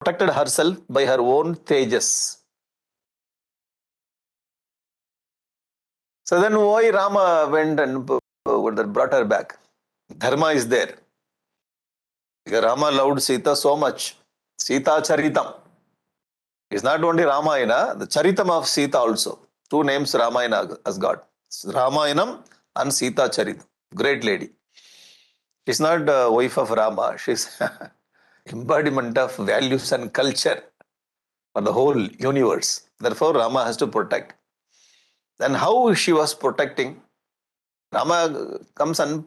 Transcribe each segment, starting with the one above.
protected herself by her own tejas. So then why Rama went and brought her back? Dharma is there. Because Rama loved Sita so much. Sita Charitam. It's not only Ramayana, the Charitam of Sita also. Two names Ramayana has got. Ramayanam and Sita Charitam. Great lady. She's not the wife of Rama. She's embodiment of values and culture for the whole universe. Therefore, Rama has to protect. Then how she was protecting? Rama comes and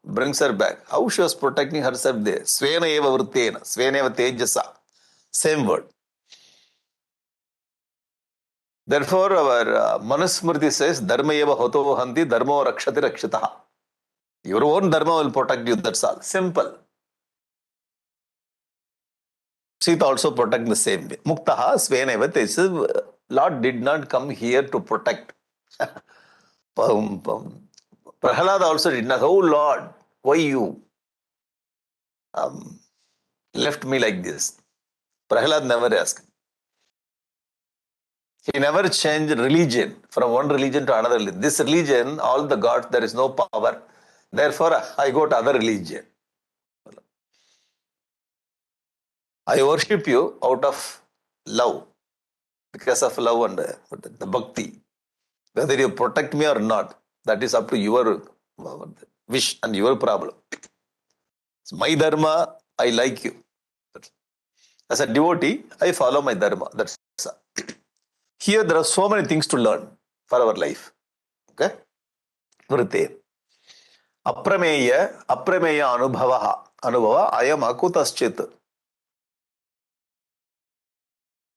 brings her back. How she was protecting herself there? Svena eva vrtena, svena eva tejasa. Same word. Therefore, our Manusmriti says, Dharma eva hoto hanti, dharmo rakshati rakshitaha. Your own dharma will protect you, that's all. Simple. Sita also protect the same way. Muktaha svena eva tejasa. Lord did not come here to protect. Prahalada also did not. Oh Lord, why you left me like this? Prahalad never asked. He never changed religion from one religion to another. This religion, all the gods, there is no power. Therefore, I go to other religion. I worship you out of love. Because of love and the bhakti. Whether you protect me or not, that is up to your wish and your problem. It's my dharma, I like you. As a devotee, I follow my dharma. That's all. Here there are so many things to learn for our life. Okay? Vrite. Aprameya anubhava ayam akutaschit.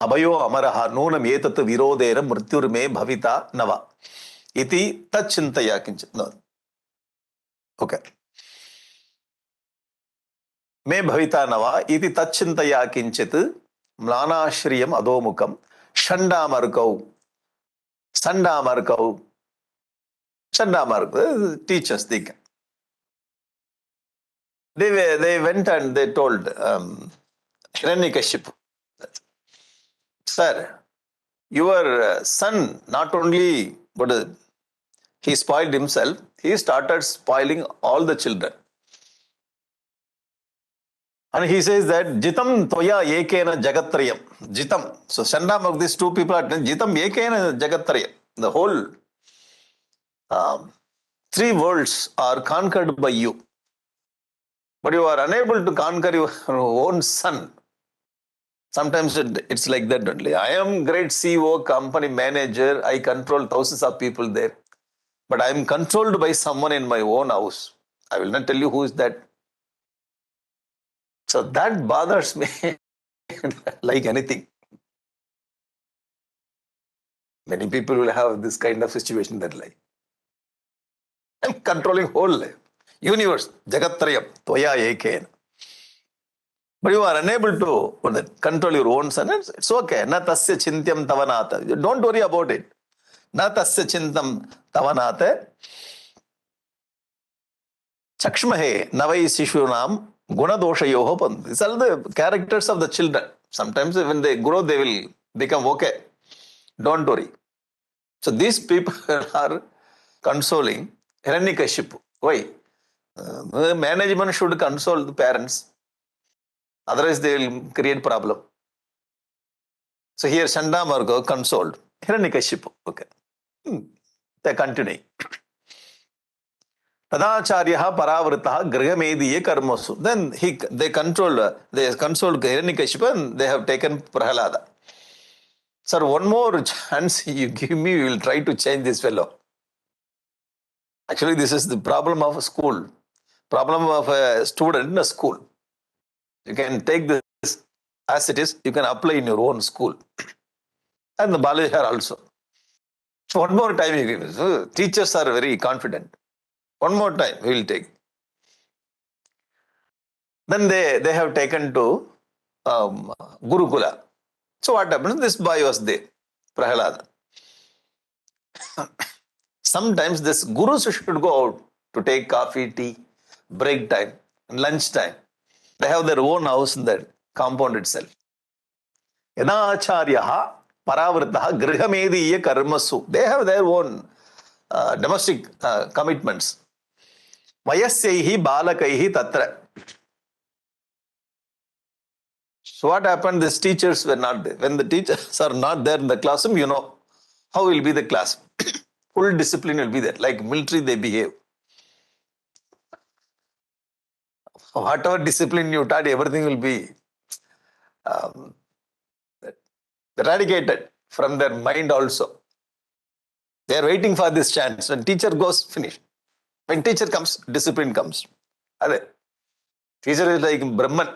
Abhayo amaraha nunam etat virodera mrityurme bhavita nava. Iti tachintaya kinchit. No. Okay. Me bhavita nava iti tachintaya kinchit mlanashriyam adomukam shandamarkau. Shandamarkau. Teachers, they went and they told Hiranyakashipu, sir, your son not only he spoiled himself, he started spoiling all the children. And he says that Jitam Toya Ekena Jagatrayam. Jitam. So Shandam of these two people are Jitam Ekena Jagatrayam. The whole three worlds are conquered by you. But you are unable to conquer your own son. Sometimes it's like that only. I am great CEO, company manager. I control thousands of people there. But I am controlled by someone in my own house. I will not tell you who is that. So that bothers me like anything. Many people will have this kind of situation in their life. I am controlling whole life. Universe, Jagatrayam, Toya Eken. But you are unable to control your own son. It's okay. Na tasya chintyam tavanata. Don't worry about it. Na tasya chintam tavanata. Chakshmahe navai sishunam gunadoshayoho pand. These are the characters of the children. Sometimes when they grow, they will become okay. Don't worry. So these people are consoling Hiranyakashipu. Why? Management should console the parents. Otherwise, they will create problem. So here Chandamarga consoled Hiranyakashipu. Okay. They continue. Acharya paravritaha grihamediye karmasu. Then they consoled Hiranyakashipu and they have taken Prahalada. Sir, one more chance you give me, we will try to change this fellow. Actually, this is the problem of a school. Problem of a student in a school. You can take this as it is, you can apply in your own school. And the Balajhar also. So one more time you give. So teachers are very confident. One more time we will take. Then they have taken to Gurukula. So what happens? This boy was there, Prahalada. Sometimes this gurus should go out to take coffee, tea, break time, and lunch time. They have their own house in that compound itself. Yada Acharya Paravrittaha Grihamediya Karmasu. They have their own domestic commitments. Vayasyaihi Balakaihi Tatra. So what happened? These teachers were not there. When the teachers are not there in the classroom, you know how will be the class. Full discipline will be there. Like military, they behave. Whatever discipline you taught, everything will be um, eradicated from their mind also. They are waiting for this chance. When teacher goes, finish. When teacher comes, discipline comes. Teacher is like Brahman.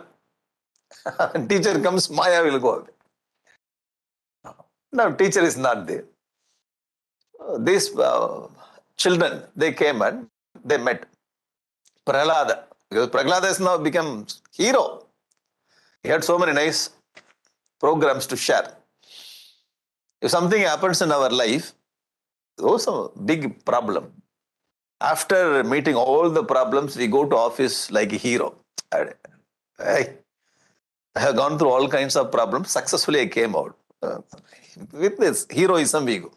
When teacher comes, Maya will go away. Now teacher is not there. These children, they came and they met Prahlada. Because Prahlada has now become hero. He had so many nice programs to share. If something happens in our life, those are a big problem. After meeting all the problems, we go to office like a hero. I have gone through all kinds of problems. Successfully, I came out. With this heroism, we go.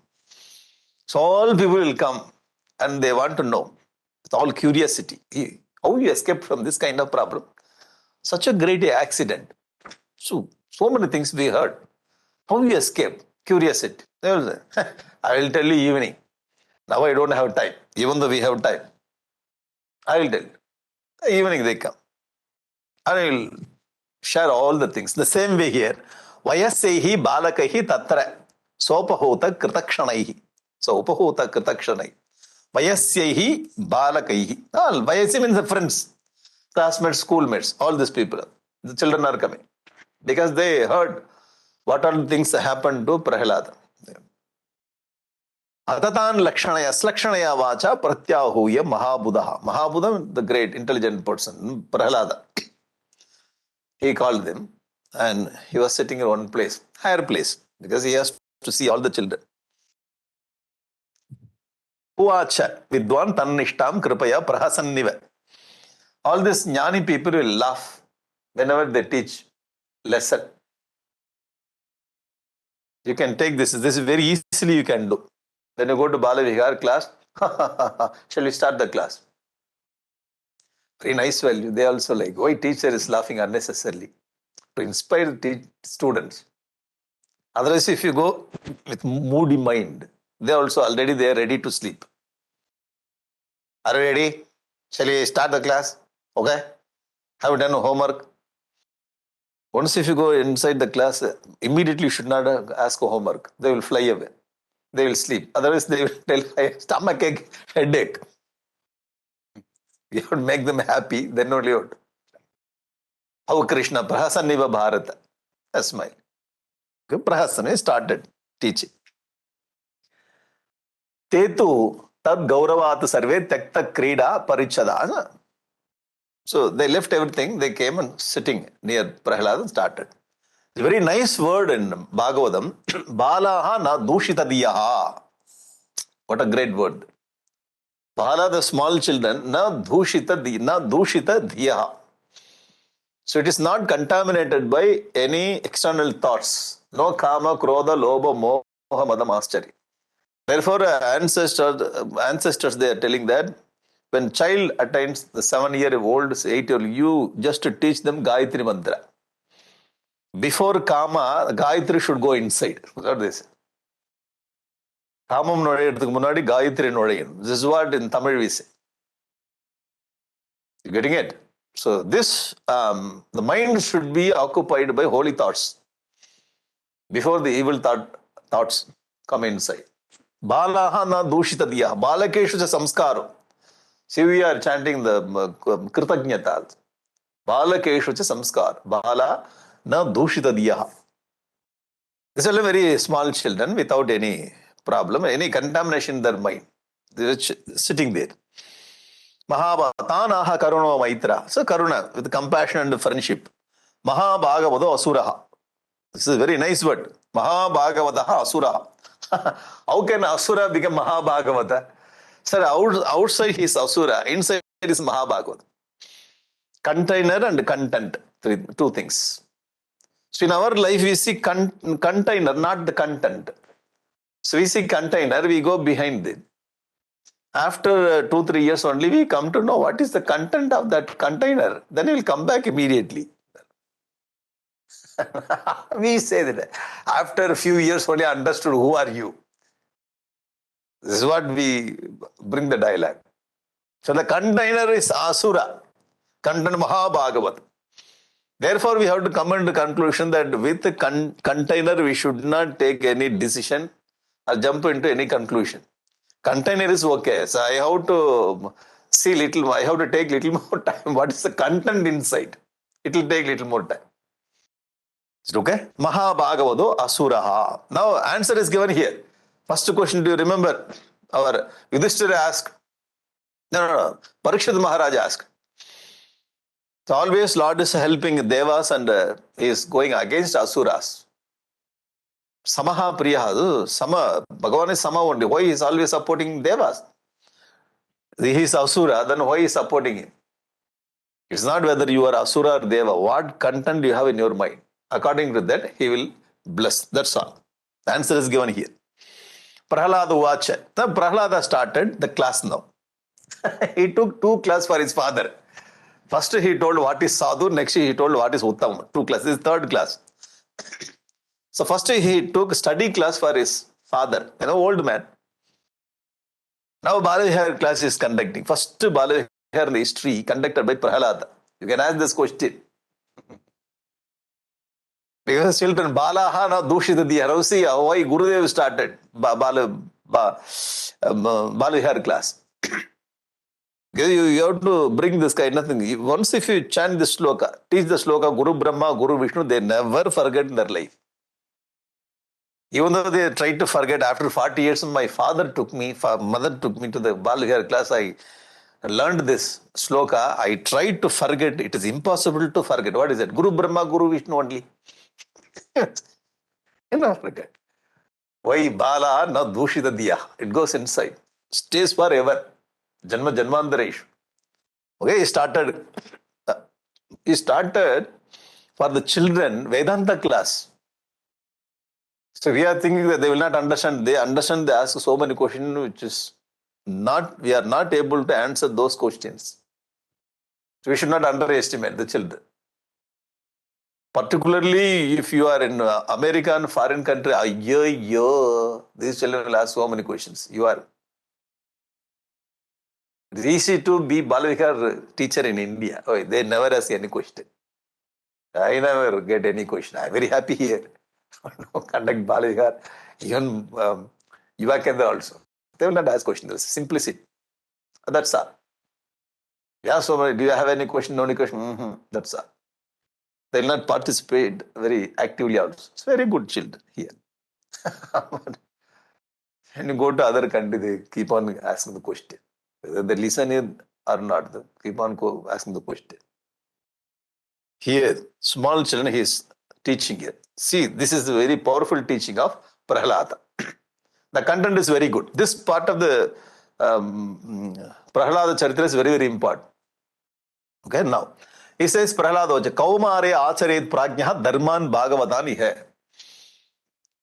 So all people will come and they want to know, with all curiosity, how you escaped from this kind of problem. Such a great accident. So many things we heard. How you escape? Curiosity. They will say, I will tell you evening. Now I don't have time. Even though we have time, I will tell you. Evening they come. I will share all the things. The same way here. Vayasaihi balakaihi tatra sopahota kritakshanaihi. So upahota kritakshanai. Vayasyaihi balakaihi. Vayasi means the friends, classmates, schoolmates, all these people. The children are coming. Because they heard what all things happened to Prahlada. Atatan lakshanaya, slakshanaya vacha pratyahuya mahabuddha. Mahabuddha, the great intelligent person, Prahlada. He called them and he was sitting in one place, higher place, because he has to see all the children. Uvacha vidwan tannishtam kripaya prahasanniva. All these jnani people will laugh whenever they teach lesson. You can take this. This is very easily you can do. When you go to Bala Vihar class, shall we start the class? Very nice value. They also like, why teacher is laughing unnecessarily? To inspire the students. Otherwise, if you go with moody mind, they also already they are ready to sleep. Are you ready? Shall we start the class? Okay. Have you done homework? Once if you go inside the class, immediately you should not ask for homework. They will fly away. They will sleep. Otherwise, they will tell stomach ache, headache. You have to make them happy, then only you. How Krishna Prahasaniva Bharata. A smile. Prahasana started teaching. Tetu tad gauravat sarve tekta krida parichada. So they left everything. They came and sitting near Prahlada and started. It's a very nice word in Bhagavatam. Balaha na dushita diyaha. What a great word. Bala, the small children, na dushita diyaha. So it is not contaminated by any external thoughts. No kama, krodha, lobha, moha, mada, mastery. Therefore, ancestors, they are telling that when child attains the 7-year-old, 8-year-old, you just to teach them Gayatri Mantra. Before Kama, Gayatri should go inside. What are this? Kamam nodayadhukku munadi Gayatri nodayum. This is what in Tamil we say. You getting it? So this, the mind should be occupied by holy thoughts before the evil thoughts come inside. Balaha na dushita diya. Balakeshu cha samskaro. See, we are chanting the Kritagnyata. Balakeshu cha samskar. Bala na dushita diya. These are very small children without any problem, any contamination in their mind. They are sitting there. Mahabhatanaha karuno maitra. So karuna, with compassion and friendship. Mahabhagavado asuraha. This is a very nice word. Mahabhagavadaha asuraha. How can asura become Mahabhagavata? Sir, outside he is asura, inside is Mahabhagavata. Container and content, two things. So in our life, we see container, not the content. So we see container, we go behind it. After 2-3 years only, we come to know what is the content of that container. Then we will come back immediately. We say that after a few years only I understood who are you. This is what we bring the dialogue. So the container is Asura, content Mahabhagavat. Therefore, we have to come to the conclusion that with the container, we should not take any decision or jump into any conclusion. Container is okay. So I have to see little, I have to take little more time. What is the content inside? It will take little more time. Is it okay? Mahabhagavado Asuraha. Now, answer is given here. First question, do you remember? Our Yudhishthira asked. No. Parikshit Maharaj asked. So always Lord is helping Devas and he is going against Asuras. Samaha Priyaha. Sama. Bhagavan is Sama only. Why he is always supporting Devas? He is Asura, then why he is supporting him? It's not whether you are Asura or Deva. What content you have in your mind. According to that, he will bless. That's all. The answer is given here. Prahlada Vacha. Now Prahlada started the class now. He took 2 classes for his father. First he told what is sadhu, next he told what is uttam. 2 classes. This is 3rd class. So first he took study class for his father, old man. Now Balavihar class is conducting. First Balavihar history conducted by Prahlada. You can ask this question. Because children, Balaha now Dushita Diya. See why Gurudev started Balavihar class. You have to bring this kind of thing. Once if you chant this sloka, teach the sloka, Guru Brahma, Guru Vishnu, they never forget in their life. Even though they tried to forget, after 40 years, my mother took me to the Balavihar class. I learned this sloka. I tried to forget. It is impossible to forget. What is it? Guru Brahma, Guru Vishnu only. You never forget. Why Bala na Dushita Diya? It goes inside. Stays forever. Janma Janmandaresh. Okay, he started for the children Vedanta class. So we are thinking that they will not understand. They understand, they ask so many questions which is not, we are not able to answer those questions. So we should not underestimate the children. Particularly if you are in American foreign country, these children will ask so many questions. It is easy to be Balavihar teacher in India. Oh, they never ask any question. I never get any question. I am very happy here. Conduct Balavihar, even Yuva Kendra also. They will not ask questions. There is simplicity. That's all. Yeah, so do you have any question? No any question? That's all. They will not participate very actively also. It's very good children here. When you go to other country, they keep on asking the question. Whether they listen or not, they keep on asking the question. Here, small children, he is teaching here. See, this is a very powerful teaching of Prahlada. The content is very good. This part of the Prahlada Charitra is very, very important. Okay, now, he says, Prahlada, Kaumare Acharet Prajnaha Dharman Bhagavatani hai.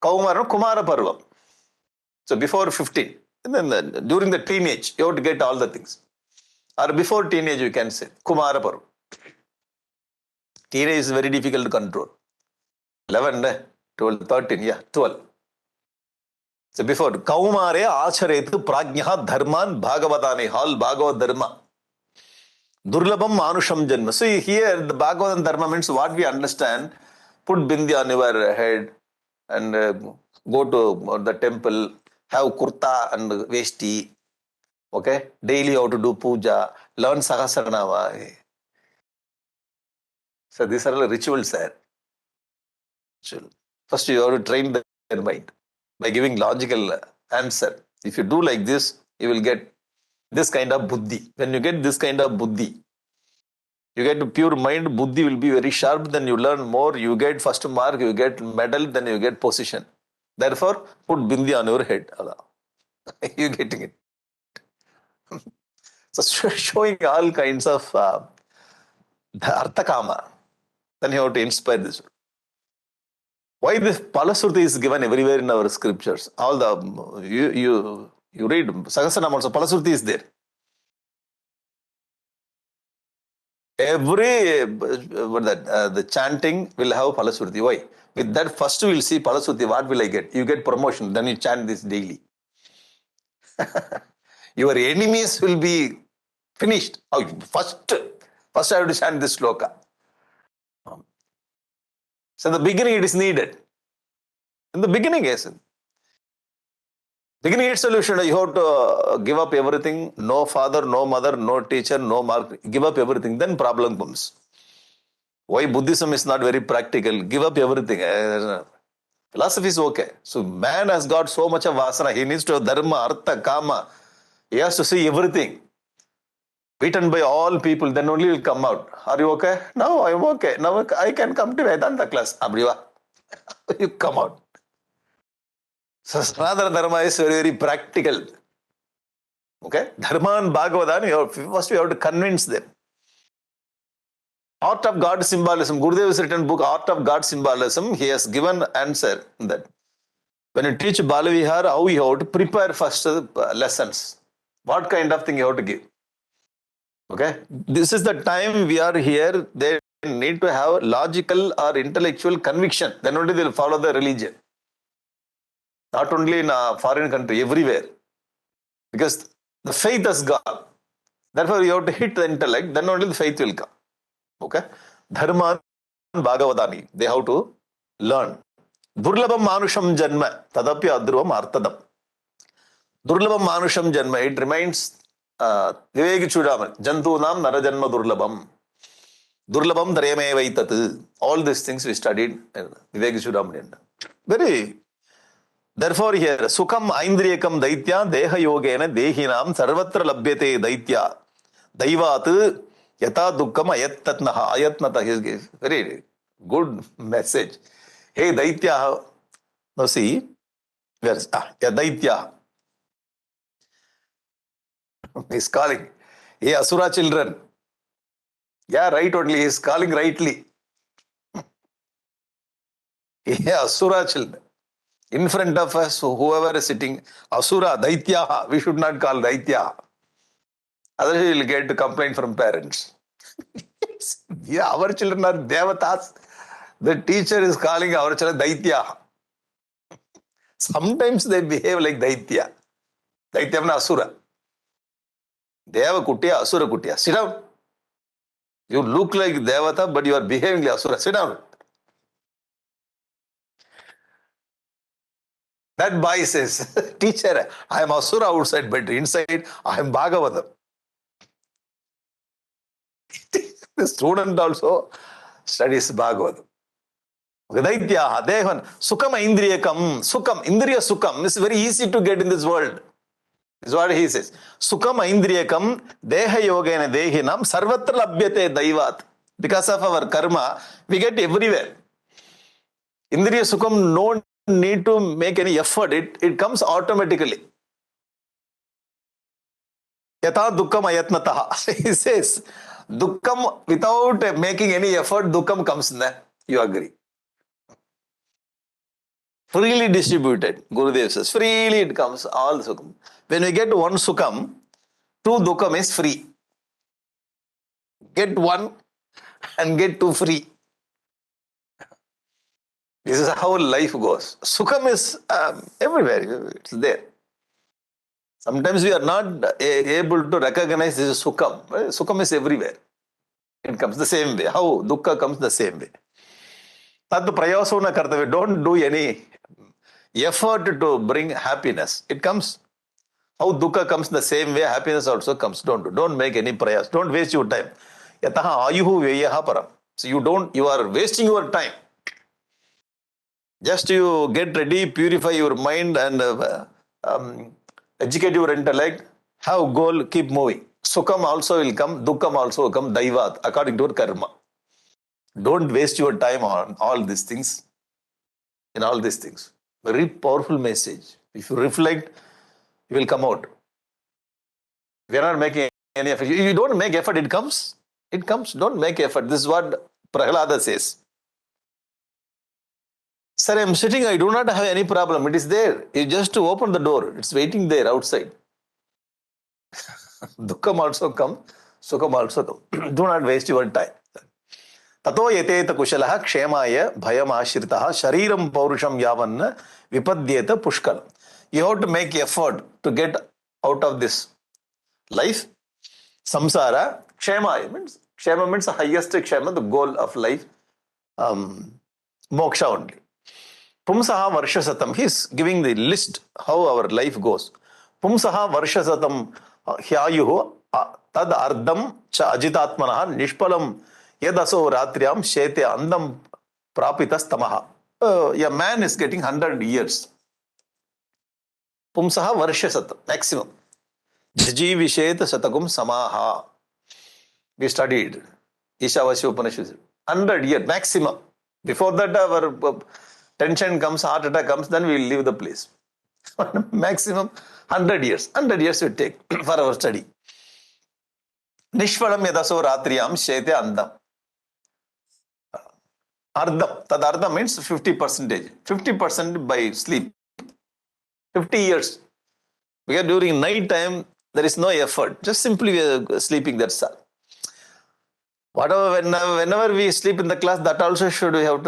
Kaumara Kumara Parva. So before 15, and then during the teenage, you have to get all the things. Or before teenage, you can say, Kumara Parva. Teenage is very difficult to control. 11, 12, 13, 12. So before, Kaumare Acharetu Prajnaha Dharman Bhagavatani, all Bhagavad Dharma. Durlabham Manusham Janma. So here, the Bhagavatam Dharma means what we understand. Put bindi on your head and go to the temple, have kurta and vesti. Okay? Daily you have to do puja, learn Sahasranama. So these are all rituals there. First you have to train their mind by giving logical answer. If you do like this, you will get this kind of buddhi. When you get this kind of buddhi, you get a pure mind, buddhi will be very sharp, then you learn more, you get first mark, you get medal, then you get position. Therefore, put bindi on your head. You getting it? So showing all kinds of the Arthakama. Then you have to inspire this. Why this Palasruti is given everywhere in our scriptures? All the you read Sahasranam also, Palasruti is there. Every the chanting will have Palasruti. Why? With that first you will see Palasruti. What will I get? You get promotion. Then you chant this daily. Your enemies will be finished. Oh, first I have to chant this sloka. So in the beginning it is needed. In the beginning, yes. Beginning its solution, you have to give up everything. No father, no mother, no teacher, no mark. Give up everything. Then problem comes. Why Buddhism is not very practical? Give up everything. Philosophy is okay. So man has got so much of vasana. He needs to have dharma, artha, kama. He has to see everything. Beaten by all people, then only will come out. Are you okay? No, I'm okay. Now I can come to Vedanta class. Abriva. You come out. So Sanatana Dharma is very, very practical. Okay? Dharma and Bhagavatam, first we have to convince them. Art of God Symbolism. Gurudev has written book Art of God Symbolism. He has given answer that when you teach Balavihar, how you have to prepare first lessons. What kind of thing you have to give. Okay? This is the time we are here. They need to have logical or intellectual conviction. Then only they will follow the religion. Not only in a foreign country, everywhere. Because the faith has gone. Therefore, you have to hit the intellect, then only the faith will come. Okay? Dharma and Bhagavatani, they have to learn. Durlabham Manusham Janma, Tadapi Adruvam Artadam. Durlabham Manusham Janma, it reminds Vivek Chudaman, Jantunam Narajanma Durlabham. Durlabham Dareme Vaitat. All these things we studied Vivek Chudaman. Very. Therefore here, Sukham Aindriyakam Daitya Deha Yogena Dehinam Sarvatra Labhyate Daitya Daivat Yata Dukkam Ayattatnaha. Ayatnata is very good message. Hey Daitya, now see, where's Daitya? He's calling. Hey Asura children. Yeah, right only. He's calling rightly. Hey Asura children. In front of us, whoever is sitting, Asura, Daitya, we should not call Daitya. Otherwise, we will get a complaint from parents. Yeah, our children are Devatas. The teacher is calling our children Daitya. Sometimes they behave like Daitya. Daitya na Asura. Deva Kutya, Asura Kutya. Sit down. You look like Devata, but you are behaving like Asura. Sit down. That boy says, teacher, I am Asura outside, but inside I am Bhagavatam. The student also studies Bhagavatam. Daitya, Devan, Sukham Indriyakam, Sukham, Indriya Sukham. This is very easy to get in this world. This is what he says. Sukham Indriyakam, Deha Yogena Dehinam, Sarvatra Labhyate Daivat. Because of our karma, we get everywhere. Indriya Sukham, no need to make any effort. It comes automatically. Yata Dukkam Ayatnataha. He says, Dukkam, without making any effort, Dukkam comes there. You agree? Freely distributed. Gurudev says, freely it comes, all Sukham. When we get one Sukham, two Dukkam is free. Get one and get two free. This is how life goes. Sukham is everywhere. It's there. Sometimes we are not able to recognize this is Sukham. Sukham is everywhere. It comes the same way. How Dukkha comes the same way. Tad prayasona kartave. Don't do any effort to bring happiness. It comes. How Dukkha comes the same way, happiness also comes. Don't make any prayers. Don't waste your time. Yataha ayuhu veyaha param. So you are wasting your time. Just you get ready, purify your mind and educate your intellect, have goal, keep moving. Sukham also will come, Dukkham also will come, Daivat, according to your karma. Don't waste your time on all these things. In all these things. Very powerful message. If you reflect, you will come out. We are not making any effort. You don't make effort, it comes. It comes. Don't make effort. This is what Prahlada says. Sir, I'm sitting, I do not have any problem. It is there. You just to open the door. It's waiting there outside. Dukkam also come, Sukham also come. Do not waste your time. Tato yateta kushalah kshemaya bhayam ashritaha shariram paurusham yavanna vipadyeta pushkalam. You have to make effort to get out of this life. Samsara, kshema means the highest kshema, the goal of life. Moksha only. Pumsaha Varshasatam. He is giving the list how our life goes. Pumsaha Varshasatam Hyayuhu Tad Ardam Cha Ajitatmanaha Nishpalam Yadaso Ratriam Shete Andam Prapitas Tamaha. A man is getting 100 years. Pumsaha Varshasatam, maximum. Jivishet Satakum Samaha. We studied Ishavasya Upanishad. 100 years, maximum. Before that, our tension comes, heart attack comes, then we will leave the place. Maximum 100 years. 100 years we take for our study. Nishvalam yadaso ratriyam shete andam. Ardam. Tad ardam means 50%. 50% by sleep. 50 years. Because during night time, there is no effort. Just simply sleeping, that's all. Whatever, whenever we sleep in the class, that also we have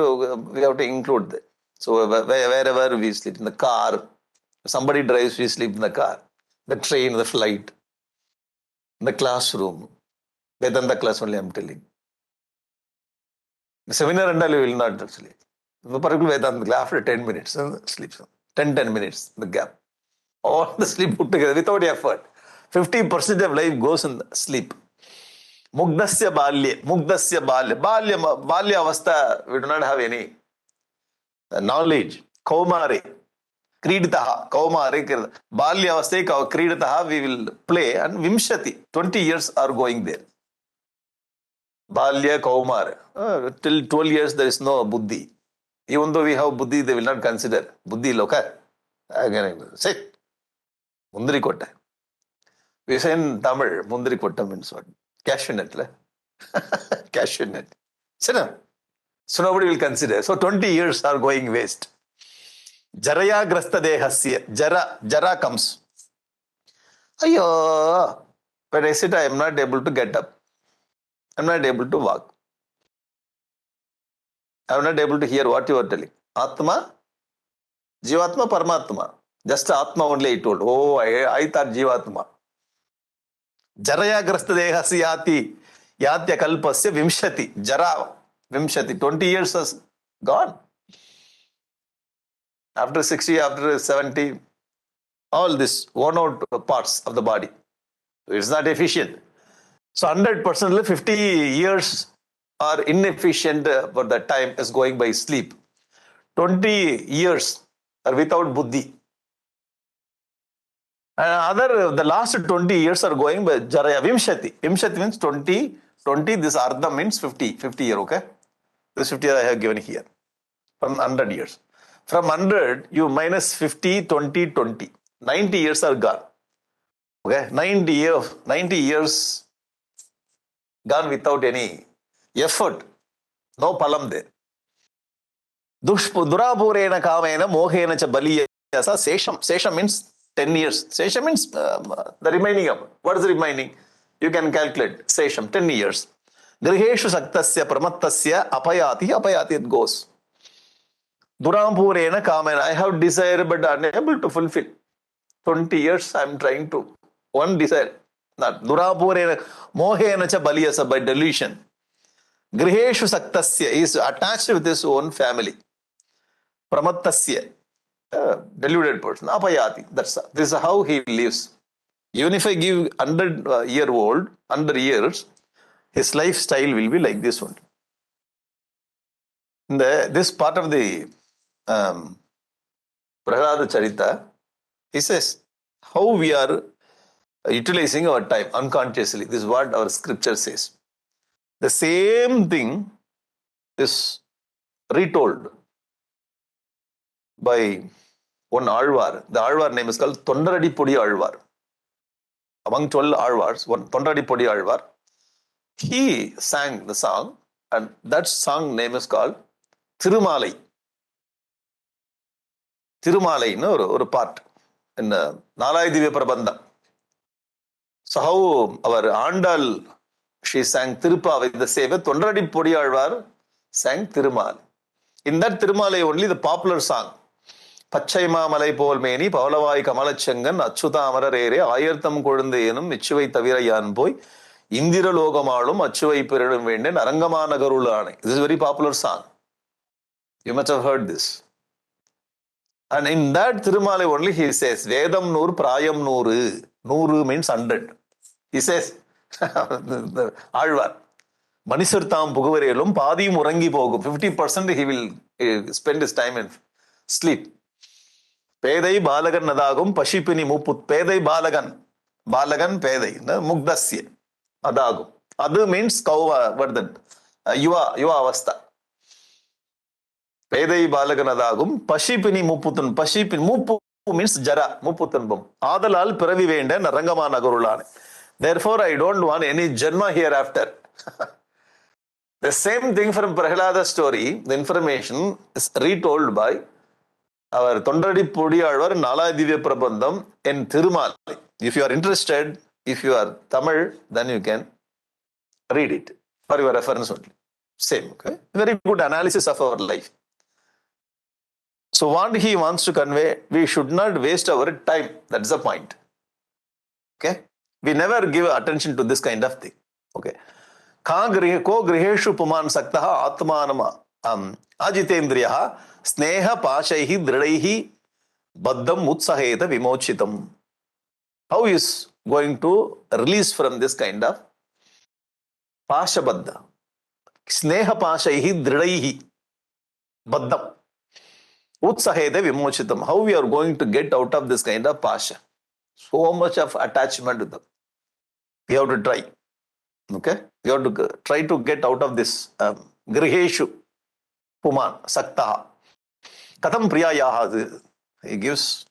to include that. So wherever we sleep, in the car, somebody drives, we sleep in the car. The train, the flight, the classroom. Vedanta class only I'm telling. The seminar and all we will not sleep. The particular Vedanta class, after 10 minutes, sleep. 10 minutes, the gap. All the sleep put together without effort. 50% of life goes in sleep. Mugdasya balya. Balya avastha, we do not have any knowledge. Kaumare. Kriditaha. Kaumare. Balya avastha, kriditaha, we will play. And Vimshati. 20 years are going there. Balya, Kaumare. Till 12 years there is no buddhi. Even though we have buddhi, they will not consider. Buddhi loka. Again, sit. Mundri kotta. We say in Tamil, Mundri kotta means what? Cashew nut. Cashew nut. So nobody will consider. So 20 years are going waste. Jaraya grasta dehasya. Jara comes. Ayyo. When I sit, I am not able to get up. I am not able to walk. I am not able to hear what you are telling. Atma, Jivatma, Paramatma. Just Atma only I told. Oh, I thought Jivatma. Jaraya grasta dehasya yatya kalpasya vimshati. Jara vimshati. 20 years has gone. After 60, after 70, all this worn out parts of the body. It's not efficient. So 100%, 50 years are inefficient for that time is going by sleep. 20 years are without buddhi. And the last 20 years are going by Jaraya Vimshati. Vimshati means 20. This Ardha means 50 year, okay? This 50 year I have given here. From 100 years. From 100, you minus 50, 20, 20. 90 years are gone. Okay? 90 years gone without any effort. No palam there. Durapurena kamena mohena cha baliyasa sesham. Sesham means 10 years. Sesham means the remaining of. What is the remaining? You can calculate. Sesham, 10 years. Griheshu saktasya pramattasya apayati it goes. Durapurena kamena. I have desire but unable to fulfill. 20 years I am trying to. One desire. Not Durapurena mohena cha baliyasa by delusion. Griheshu saktasya is attached with his own family. Pramattasya. Deluded person. Apayati. This is how he lives. Even if I give 100-year-old, 100 years, his lifestyle will be like this one. In this part of the Prahlada Charita, he says how we are utilizing our time unconsciously. This is what our scripture says. The same thing is retold by one Alvar. The Alvar name is called Tondaradipudi Alvar. Among 12 Alvars, one Tondaradipudi Alvar. He sang the song, and that song name is called Thirumalai. திருமாலைன்னு ஒரு part என்ன நாலாய Divya Prabandham. So how our Andal, she sang Tirupavai, the Seva, Tondradi Podialvar sang Tirumal. In that Tirumalai only the popular song, Pachayma Malai Polmeni, Paulavai Kamalachangan, Achuta Amarare, Ayartham Kodandayanum, Michuvai Tavira Yanboy, Indira Logamalum, Achuvai Peradum Venden, Arangamana Garulani. This is a very popular song. You must have heard this. And in that Tirumalai only he says, Vedam Nur Prayam Nuru. Nuru means 100. He says, Alvar, Manisartam Puguvarelum, Padi Murangi Pogum, 50% he will spend his time in sleep. Pedai Balagan Nadagum, Pashipini Muput, Pedai Balagan, Balagan Pedai, Mugdasya, Adagum. Adu means Kauva, what that? Yuva Avasta. Pedai Balaganadagum, Pashipini Muputun, Pashipin Mupu means Jara, Muputanbum. Adalal Piravi Venda, Narangamana Gurulane. Therefore, I don't want any Janma hereafter. The same thing from Prahlada's story, the information is retold by our Tondradi Pudiyalvar Nala Divya Prabandham in Thirumal. If you are interested, if you are Tamil, then you can read it for your reference only. Same, okay? Very good analysis of our life. So what he wants to convey, we should not waste our time. That's the point. Okay? We never give attention to this kind of thing. Okay? Ko griheshu puman saktaha atmanama ajitendriyaha sneha pashaihi dridaihi baddam utsaheta vimochitam. How is going to release from this kind of pashabadda? Sneha pashaihi dridaihi baddam utsaheta vimochitam. How we are going to get out of this kind of pasha? So much of attachment to them. We have to try. Okay? We have to try to get out of this griheshu puman saktaha. Katham priyayaha. He gives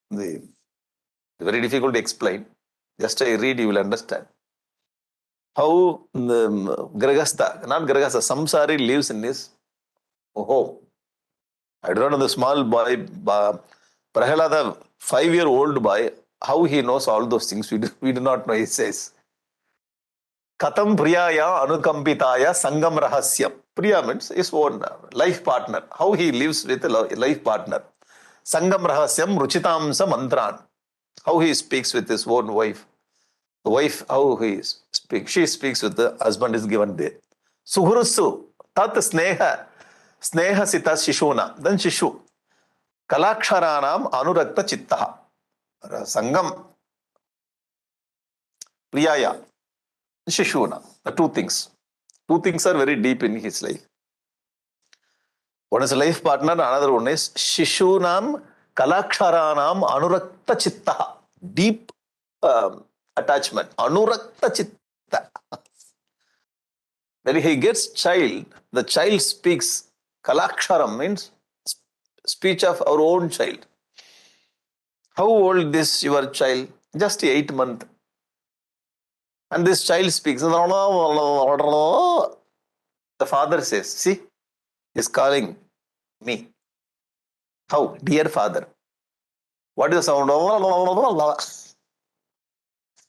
the very difficult to explain. Just I read, you will understand. How the Grihastha, not Grihastha, Samsari lives in his home. I don't know the small boy, Prahlada, 5-year-old boy, how he knows all those things, we do not know, he says. Katham priyaya anukampitaya sangam rahasyam. Priya means his own life partner. How he lives with a life partner. Sangam rahasyam ruchitamsa mantran. How he speaks with his own wife. The wife, how he speaks. She speaks with the husband is given there. Suhurusu tat sneha. Sneha sita shishuna. Then shishu. Kalaksharanam anurakta chittaha. Sangam priyaya. Shishuna. The two things. Two things are very deep in his life. One is a life partner, another one is Shishunam Kalaksharanam Anurakta Chitta. Deep attachment. Anurakta Chitta. When he gets child, the child speaks. Kalaksharam means speech of our own child. How old is your child? Just 8 months. And this child speaks. The father says, see, he's calling me. How? Dear father. What is the sound?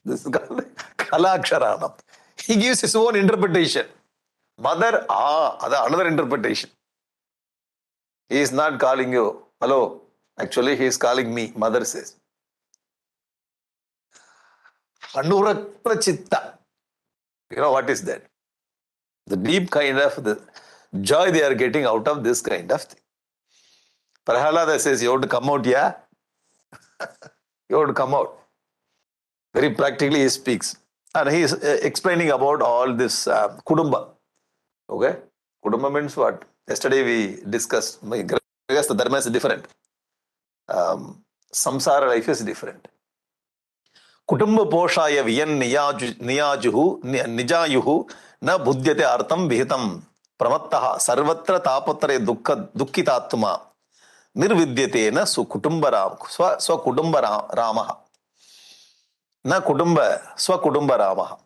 This is called Kalaksharanam. He gives his own interpretation. Mother, that's another interpretation. He is not calling you. Hello. Actually, he is calling me. Mother says. Anurakta Chitta. You know what is that? The deep kind of the joy they are getting out of this kind of thing. Prahlada says, you have to come out, yeah? You have to come out. Very practically he speaks. And he is explaining about all this Kudumba. Okay? Kudumba means what? Yesterday we discussed, the dharma is different. Samsara life is different. Kutumba poshaya viyan nijayuhu na buddhyate artam vihitam pramattaha sarvatra tapatre dukkitatma nirvidyate na sukutumba swakudumba ramaha na kudumba swakudumba ramaha.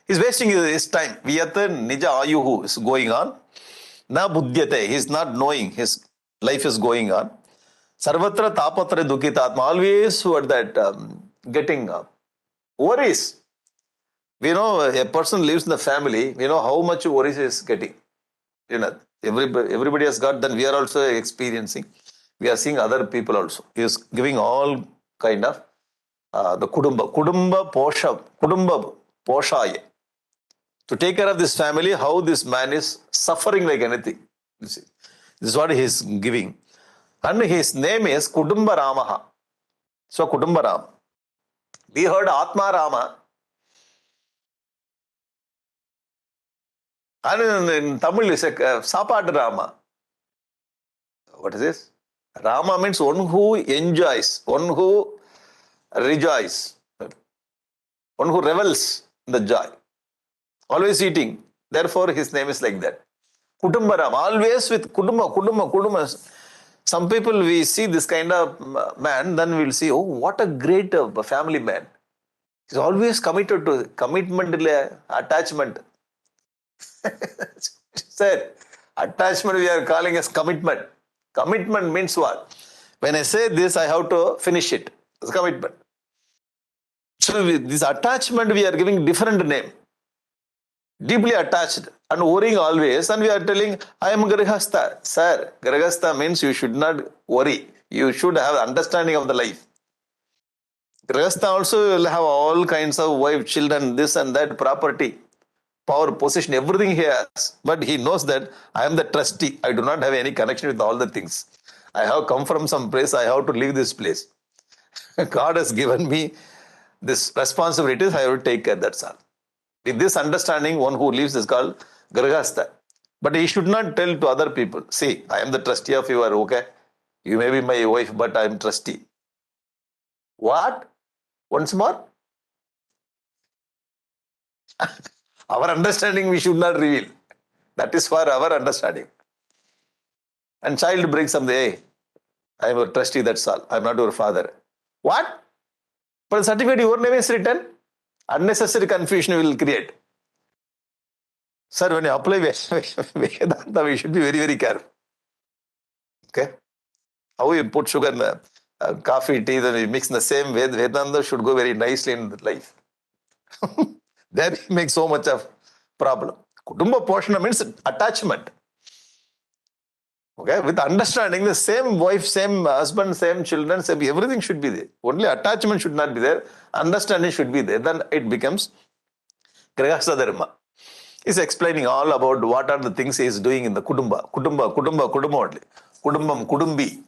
He's wasting his time. Viyata nija ayuhu is going on. Na buddhyate, he is not knowing his life is going on. Sarvatra tapatra dukhitatma. Always what that getting worries. We know a person lives in the family, we know how much worries he is getting. You know, everybody has got, then we are also experiencing. We are seeing other people also. He is giving all kind of the kudumba poshaya. To take care of this family, how this man is suffering like anything. You see, this is what he is giving. And his name is Kudumba Ramaha. So Kudumba Ram. We heard Atma Rama. And in Tamil is a Sapad Rama. What is this? Rama means one who enjoys, one who rejoices, one who revels in the joy. Always eating. Therefore, his name is like that. Kudumba Ram. Always with Kudumba. Some people, we see this kind of man, then we'll see, oh, what a great family man. He's always committed to commitment, attachment. Sir, attachment we are calling as commitment. Commitment means what? When I say this, I have to finish it. It's commitment. So this attachment, we are giving different name. Deeply attached and worrying always, and we are telling, I am Grihastha. Sir, Grihastha means you should not worry. You should have understanding of the life. Grihastha also will have all kinds of wife, children, this and that, property, power, position, everything he has. But he knows that I am the trustee. I do not have any connection with all the things. I have come from some place. I have to leave this place. God has given me this responsibilities. I have to take care. That's all. With this understanding, one who lives is called Grihastha. But he should not tell to other people, see, I am the trustee of you, okay? You may be my wife, but I am trustee. What? Once more? Our understanding we should not reveal. That is for our understanding. And child brings something, hey, I am a trustee, that's all. I am not your father. What? For the certificate, your name is written. Unnecessary confusion will create. Sir, when you apply Vedanta, we should be very, very careful. Okay? How you put sugar in the coffee, tea, then you mix in the same way, Vedanta should go very nicely in life. There we make so much of problem. Kutumba Poshana means attachment. Okay? With understanding, the same wife, same husband, same children, same everything should be there. Only attachment should not be there. Understanding should be there. Then it becomes Grihastha Dharma. He's explaining all about what are the things he is doing in the Kudumba only. Kudumbam, Kudumbi.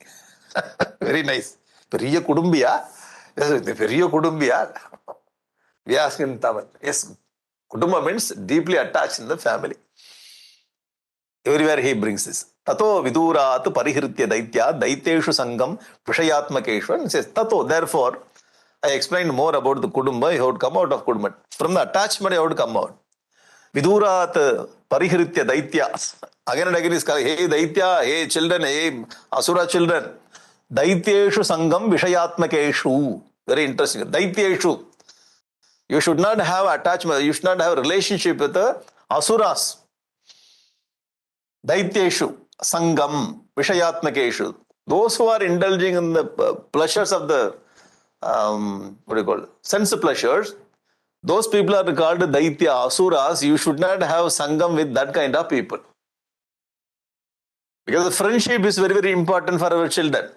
Very nice. Periya Kudumbiya? Yes, Periya Kudumbiya. We ask in Tamil. Yes, Kudumba means deeply attached in the family. Everywhere he brings this. Tato vidurat parihritya daitya daiteshu sangam vishayatmakeshu. And says, Tato, therefore, I explained more about the Kudumba. He would come out of Kudumba. From the attachment, he would come out. Vidurat parihritya daitya. Again and again is called, hey daitya, hey children, hey asura children. Daityeshu sangam vishayatmakeshu. Very interesting. Daityeshu. You should not have attachment. You should not have a relationship with the asuras. Daityeshu sangam vishayatmakeshu. Those who are indulging in the pleasures of the sense pleasures, those people are called Daitya, Asuras. You should not have sangam with that kind of people. Because the friendship is very, very important for our children.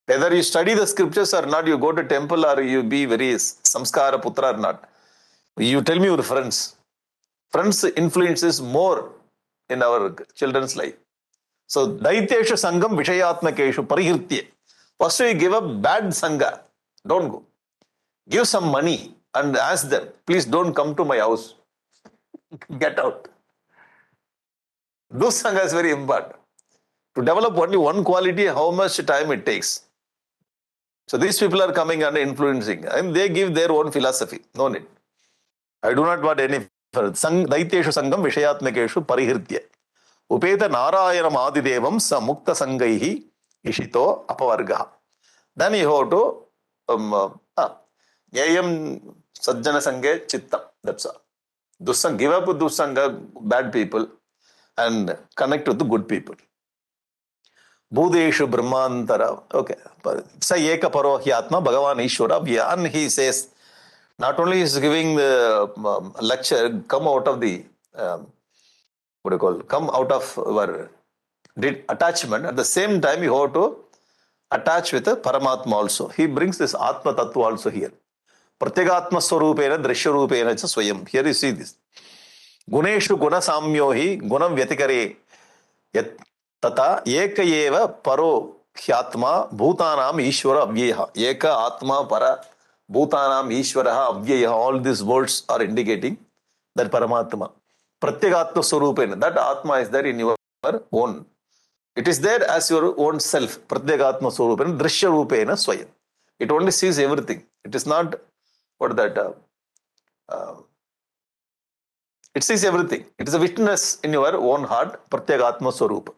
Whether you study the scriptures or not, you go to temple or you be very samskara putra or not, you tell me your friends. Friends' influence is more in our children's life. So, Daityeshu sangam vishayatmakeshu parihritya. First you give up bad sangha. Don't go. Give some money and ask them, please don't come to my house. Get out. This sangha is very important. To develop only one quality, how much time it takes. So these people are coming and influencing, and they give their own philosophy. No need. I do not want any. Daityeshu sangam vishayatmakeshu parihritya. Upeta narayanam adidevam sa mukta sangaihi ishito apavargaha. Then you have to yayam sajjana sange chittam. That's all. Dusang, give up dusanga, bad people, and connect with the good people. Bhudeshu Brahmantara. Okay. Sa Eka Paro Hyatma Bhagavan Ishvara. And he says, not only is giving the lecture, come out of the, what do you call, come out of our attachment. At the same time, you have to attach with the Paramatma also. He brings this Atma Tattva also here. Pratyagatma Swarupena Drishya Rupena cha Swayam. Here you see this. Guneshu Guna Samyohi Gunam Vyatikare Yat Tata Eka Eva Paro Hyatma Bhutanam Ishvara Avyeha. Eka Atma Para Bhutanam Ishvaraha Avyeha. All these words are indicating that Paramatma. Pratyagatma Swarupena. That Atma is there in your own. It is there as your own self. Pratyagatma Swarupena Drishya Rupena Swayam. It only sees everything. It is not what that. It sees everything. It is a witness in your own heart. Pratyagatma Swarupa.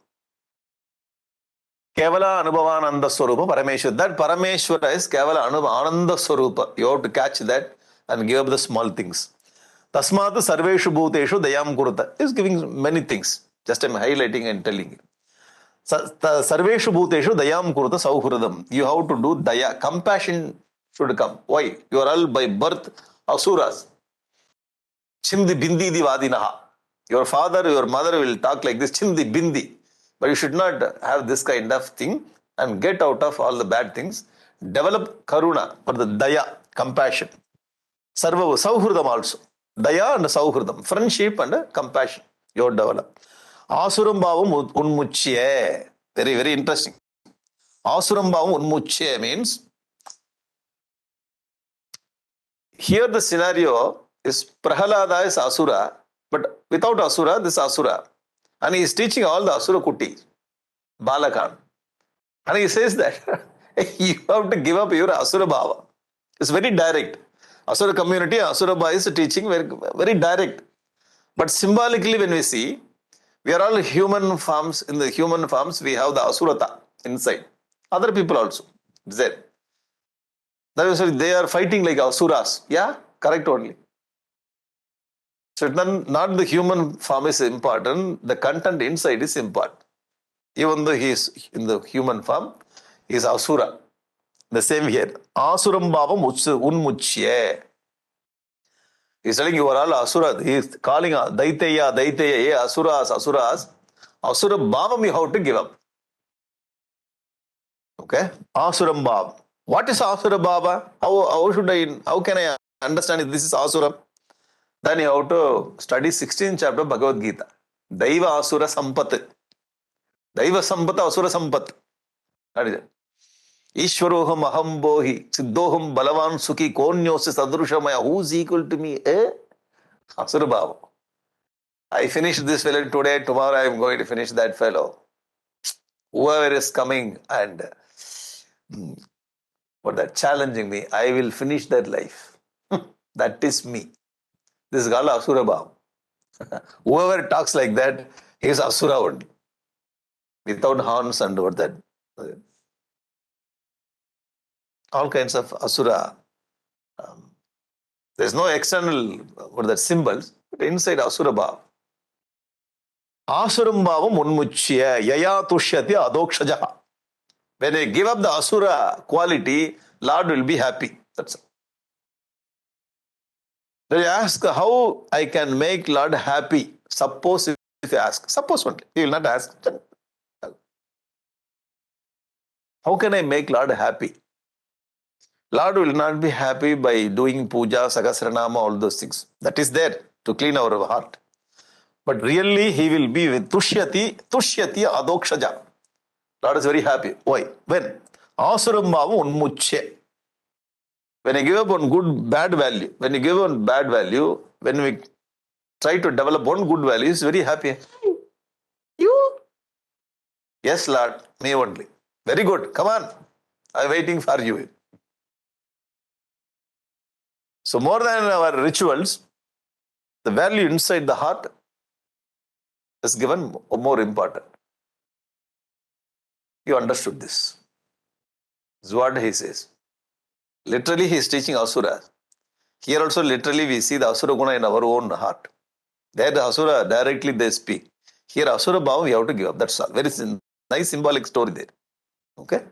Kevala Anubhavananda Swarupa Parameshwara. That Parameshwara is Kevala Anubhavananda Swarupa. You have to catch that and give up the small things. Tasmata Sarveshu Bhuteshu Dayam Kurata is giving many things. Just I'm highlighting and telling you. Sarveshu Bhuteshu Dayam Kurata Sauhuradam. You have to do Daya. Compassion should come. Why? You are all by birth Asuras. Chindi Bindi Divadinaha. Your father, your mother will talk like this, Chindi Bindi. But you should not have this kind of thing and get out of all the bad things. Develop Karuna or the Daya, compassion. Sarva Sauhurdam also. Daya and Sauhurdam. Friendship and compassion. You develop. Asuram Bhavam Unmuchye. Very, very interesting. Asuram Bhavam Unmuchye means here the scenario is Prahalada is Asura, but without Asura, this Asura. And he is teaching all the Asura Kuti, Balakan. And he says that you have to give up your Asura Bhava. It's very direct. Asura community, Asura Bhava is teaching very, very direct. But symbolically when we see, we are all human forms. In the human forms, we have the Asurata inside. Other people also. It's there. That is, they are fighting like Asuras. Yeah, correct only. So not the human form is important, the content inside is important. Even though he is in the human form, he is Asura. The same here. Asuram Bhavam Unmuchye. He is telling you are all Asura. He is calling Daiteya, Asuras. Asura Bhavam you have to give up. Okay? Asuram Bhavam. What is Asura Bhava? How can I understand if this is Asura? Then you have to study 16th chapter of Bhagavad Gita. Daiva Asura Sampat. Daiva Sampata Asura Sampat. That is it. Ishwaroham Aham Bohi. Siddhoham Balavan Sukhi Konyosi Sadrushamaya. Who is equal to me? Asura Bhava. I finished this fellow today. Tomorrow I am going to finish that fellow. Whoever is coming and challenging me, I will finish that life. That is me. This is called Asura Bhava. Whoever talks like that, he is Asura only. Without horns and what that. All kinds of Asura. There is no external symbols, but inside Asura Bhava. Asuram Bhavam Unmuchya Yaya Tushyati Adokshajaha. When I give up the Asura quality, Lord will be happy. That's all. Then you ask how I can make Lord happy. Suppose if you ask. Suppose only. He will not ask. How can I make Lord happy? Lord will not be happy by doing puja, sahasranama, all those things. That is there to clean our heart. But really he will be with Tushyati Adokshaja. Lord is very happy. Why? When? Asuram Bhavam Unmuchya. When I give up on good, bad value, when you give on bad value, when we try to develop one good value, he's very happy. You? Yes, Lord, me only. Very good. Come on. I'm waiting for you. So more than our rituals, the value inside the heart is given more important. You understood this. This is what he says. Literally, he is teaching Asura. Here also, literally, we see the Asura Guna in our own heart. There, the Asura, directly they speak. Here, Asura Bhava, we have to give up. That's all. Very simple. Nice symbolic story there. Okay.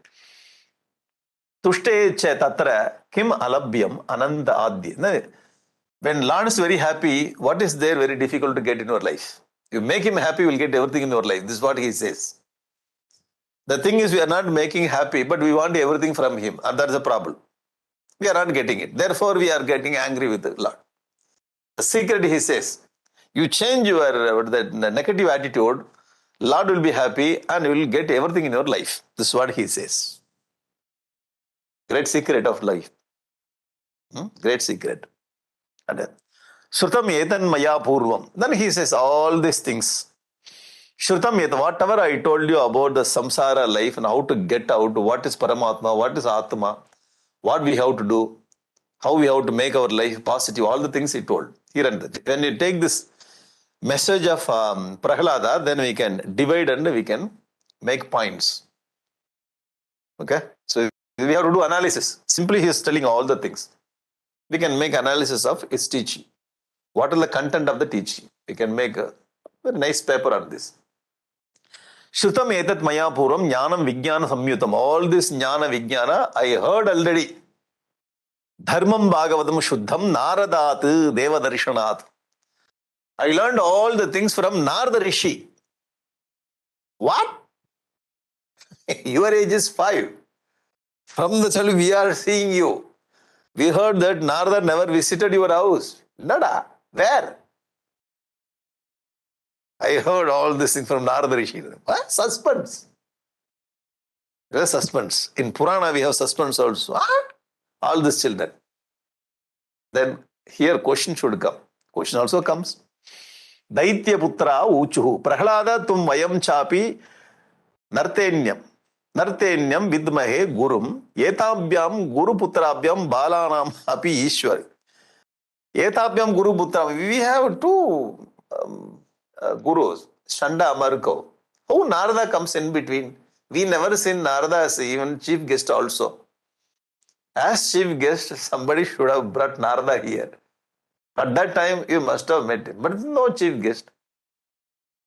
Tushte che tatra kim alabhyam ananda adya. When Lord is very happy, what is there very difficult to get in your life? You make him happy, you will get everything in your life. This is what he says. The thing is, we are not making happy, but we want everything from him. And that's the problem. We are not getting it. Therefore, we are getting angry with the Lord. The secret, he says, you change your the negative attitude, Lord will be happy and you will get everything in your life. This is what he says. Great secret of life. Great secret. And then, Shrutam etan maya purvam. Then he says all these things. Shrutam etan, whatever I told you about the samsara life and how to get out, what is Paramatma, what is Atma, what we have to do, how we have to make our life positive, all the things he told. Here and there. When you take this message of Prahlada, then we can divide and we can make points. Okay? So we have to do analysis. Simply he is telling all the things. We can make analysis of his teaching. What is the content of the teaching? We can make a very nice paper on this. Shrutam etat maya puram jnanam vijnana samyutam. All this jnana vijnana I heard already. Dharmam Bhagavatam Shuddham Naradat Deva Darshanat. I learned all the things from Narada Rishi. What? Your age is 5. From the child we are seeing you. We heard that Narada never visited your house. Nada. Where? I heard all this thing from Narada Rishi. What? Suspense. There is suspense. In Purana we have suspense also. What? All these children. Then here question should come. Question also comes. Daitya putra uchuhu. Prahlada tum vayam chapi nartenyam. Nartenyam vidmahe gurum. Yetabhyam guru putrabhyam balanam api ishwar. Yetabhyam guru putra. We have two gurus. Shanda Amarko. How Narada comes in between? We never seen Narada as even chief guest also. As chief guest, somebody should have brought Narada here. At that time, you must have met him. But no chief guest.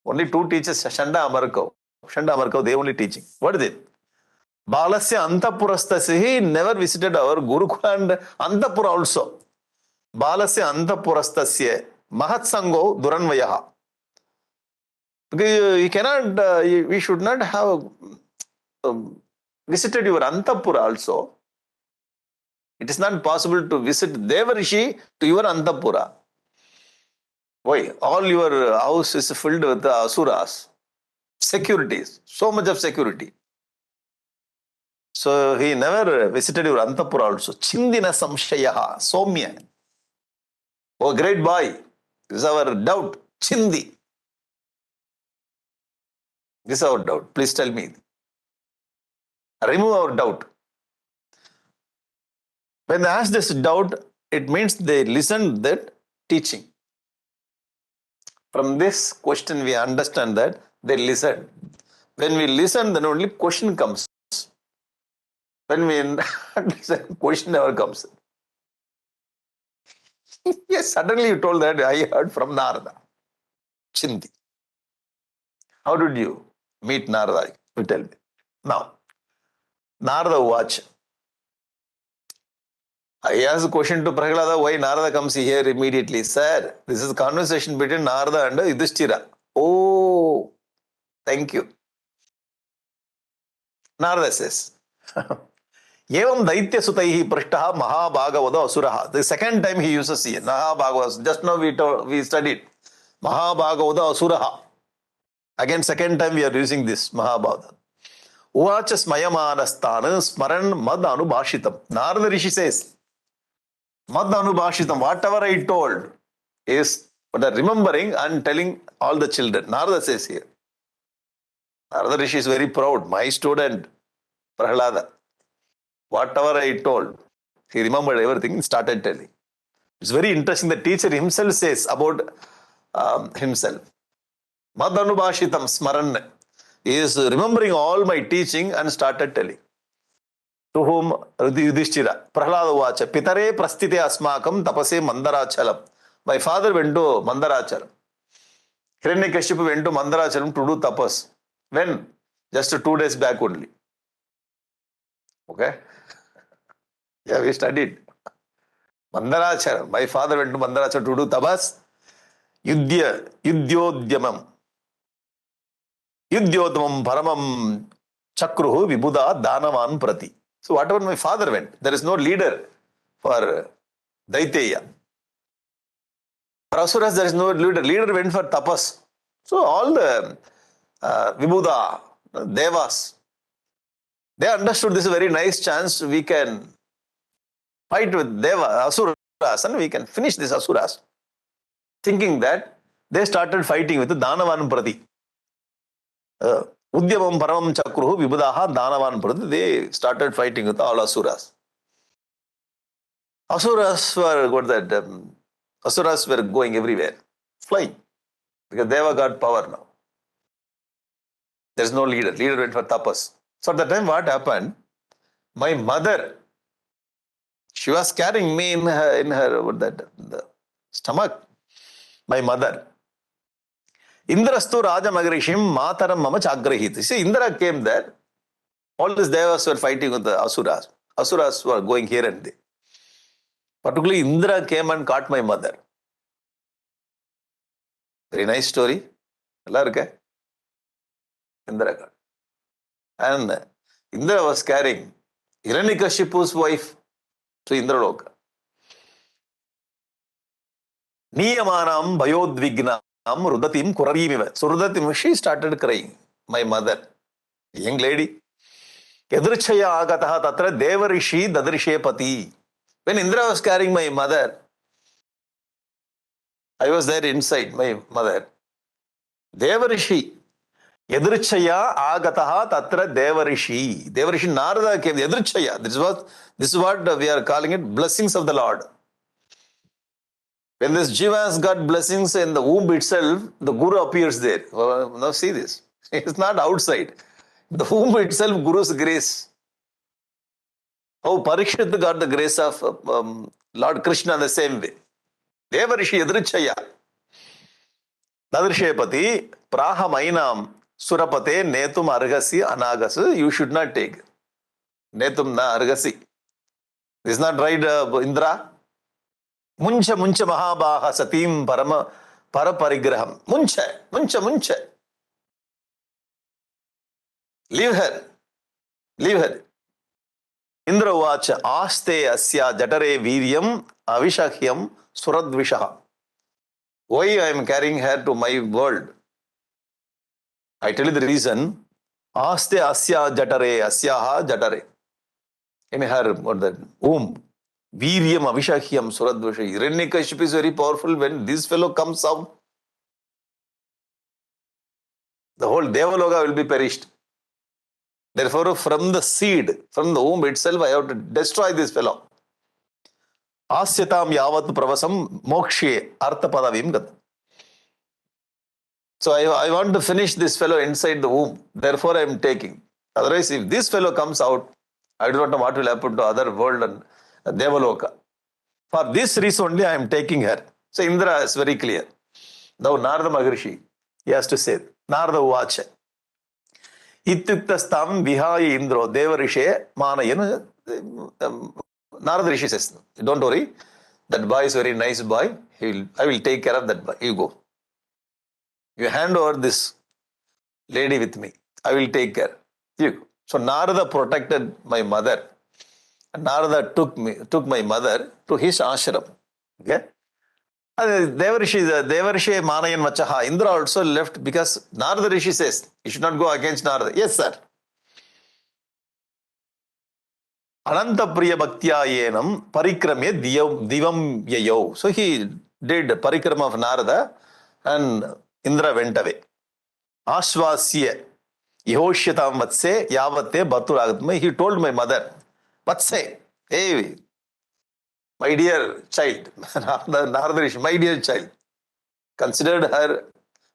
Only two teachers, Shanda Amarko. Shanda Amarko, they only teaching. What is it? Balasya Antapurastasya. He never visited our Gurukula and Antapura also. Balasya Antapurastasya. Mahatsango Duranvayaha. Because you cannot, we should not have visited your Antapura also. It is not possible to visit Devarishi to your Antapura. Why? All your house is filled with the asuras. Securities. So much of security. So he never visited your Antapura also. Chindina Samshayaha. Somya. Oh, great boy. This is our doubt. Chindi. This is our doubt. Please tell me. Remove our doubt. When they ask this doubt, it means they listened that teaching. From this question, we understand that they listened. When we listen, then only question comes. When we listen, question never comes. Yes, suddenly you told that I heard from Narada. Chindi. How did you meet Narada? You tell me. Now, Narada watch. I asked a question to Prahlada, why Narada comes here immediately? Sir, this is a conversation between Narada and Yudhishthira. Oh, thank you. Narada says, Yevam Daitya Sutaihi Prishtaha Mahabhagavada Asuraha. The second time he uses here, Mahabhagavada. Just now we studied Mahabhagavada Asuraha. Again, second time we are using this Mahabhagavada. Uvacha Smayamanastana Smaran Mad Anubhashitam. Narada Rishi says, Mad Anubhashitam, whatever I told is remembering and telling all the children. Narada says here. Narada Rishi is very proud. My student, Prahlada. Whatever I told, he remembered everything and started telling. It's very interesting. The teacher himself says about himself. Mad Anubhashitam Smaran. He is remembering all my teaching and started telling. To whom Yudhishthira, Prahlada Vacha, Pitare Prastite Asmakam Tapase Mandarachalam. My father went to Mandarachalam. Hiranyakashipu went to Mandarachalam to do tapas. When? Just 2 days back only. Okay? Yeah, we studied. Mandarachara. My father went to Mandarachara to do tapas. Yudyodhyamam. Yudyodhamam paramam chakruhu vibuddha danavan prati. So whatever my father went, there is no leader for Daiteya. For Asuras, there is no leader. Leader went for tapas. So all the Vibuddha, Devas, they understood this is a very nice chance. We can fight with Asuras and we can finish this Asuras. Thinking that, they started fighting with Danavan Prati. Udyamam Paramam Chakruhu Vibuddha Danavan Prati. They started fighting with all Asuras. Asuras were going everywhere, flying. Because Deva got power now. There is no leader. Leader went for tapas. So at the time what happened? My mother, she was carrying me in her the stomach. My mother. Indrastu Raja Magrishim Mataram Mama Chagrahit. See, Indra came there. All these devas were fighting with the Asuras. Asuras were going here and there. Particularly Indra came and caught my mother. Very nice story. Indra got. And Indra was carrying Hiranyakashipu's wife to Indraloka. Niyamanam Bhayodvignam Rudatim Kurarimiva. So Rudatim, she started crying. My mother, young lady. Yadrichaya Agataha Tatra Devarishi Dadrishe Pati. When Indra was carrying my mother, I was there inside my mother. Devarishi. Yadrichaya Agataha Tatra Devarishi. Devarishi Narada came. Yadrichaya. This is what we are calling it, blessings of the Lord. When this Jiva has got blessings in the womb itself, the Guru appears there. Now see this. It's not outside. The womb itself, Guru's grace. Oh, Parikshit got the grace of Lord Krishna the same way. Devarishi Yadrichaya. Nadarshepati Praha Mainam Surapate Netum Argasi Anagasu. You should not take. Netum na Argasi. This is not right, Indra. Muncha Mahabaha Satim Paraparigraham. Muncha. Leave her. Indra Vacha Aste Asya Jatare Viryam Avishakyam Suradvishaha. Why I am carrying her to my world? I tell you the reason. Aste Asya Asyaha Jatare. In her womb. Viryam Avishakyam Suradvishaha. Hiranyakashipu is very powerful. When this fellow comes out, the whole Devaloka will be perished. Therefore, from the seed, from the womb itself, I have to destroy this fellow. Asyatam yavat pravasam mokshe arthapadavim gat. So I want to finish this fellow inside the womb. Therefore, I am taking. Otherwise, if this fellow comes out, I do not know what will happen to other world and Devaloka. For this reason only, I am taking her. So Indra is very clear. Now Narada Maharishi, he has to say, Narada Uvacha. Ityuktastam Vihaya Indro Devarishe Manayana. Narada Rishi says, don't worry, that boy is a very nice boy. I will take care of that boy. You go. You hand over this lady with me. I will take care. You go. So Narada protected my mother. And Narada took my mother to his ashram. Okay? Devarishi Manayan Machaha. Indra also left because Narada Rishi says, you should not go against Narada. Yes, sir. Ananta Priya Bhaktya Yenam Parikrame Divam Yayo. So he did Parikrama of Narada and Indra went away. Ashvasya Yehoshyatam Vatse Yavate Bhaturagatma. He told my mother, Vatse, hey, my dear child, Narada Rishi, my dear child, considered her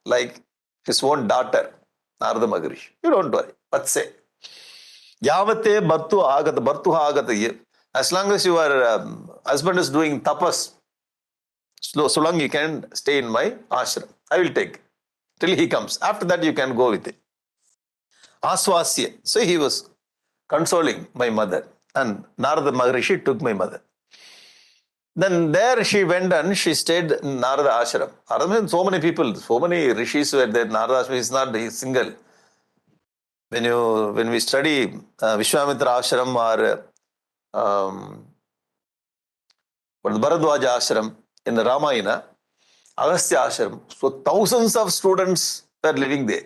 like his own daughter, Narada Maharishi. You don't worry. Vatse. Yavate Bhartuha Agata. As long as your husband is doing tapas, so long you can stay in my ashram. I will take till he comes. After that, you can go with it. Aswasya. So he was consoling my mother. And Narada Maharishi took my mother. Then there she went and she stayed in Narada Ashram. Ashram, so many people, so many rishis were there. Narada Ashram is not single. When we study Vishwamitra Ashram or Bharadwaja Ashram in the Ramayana, Agastya Ashram, so thousands of students were living there.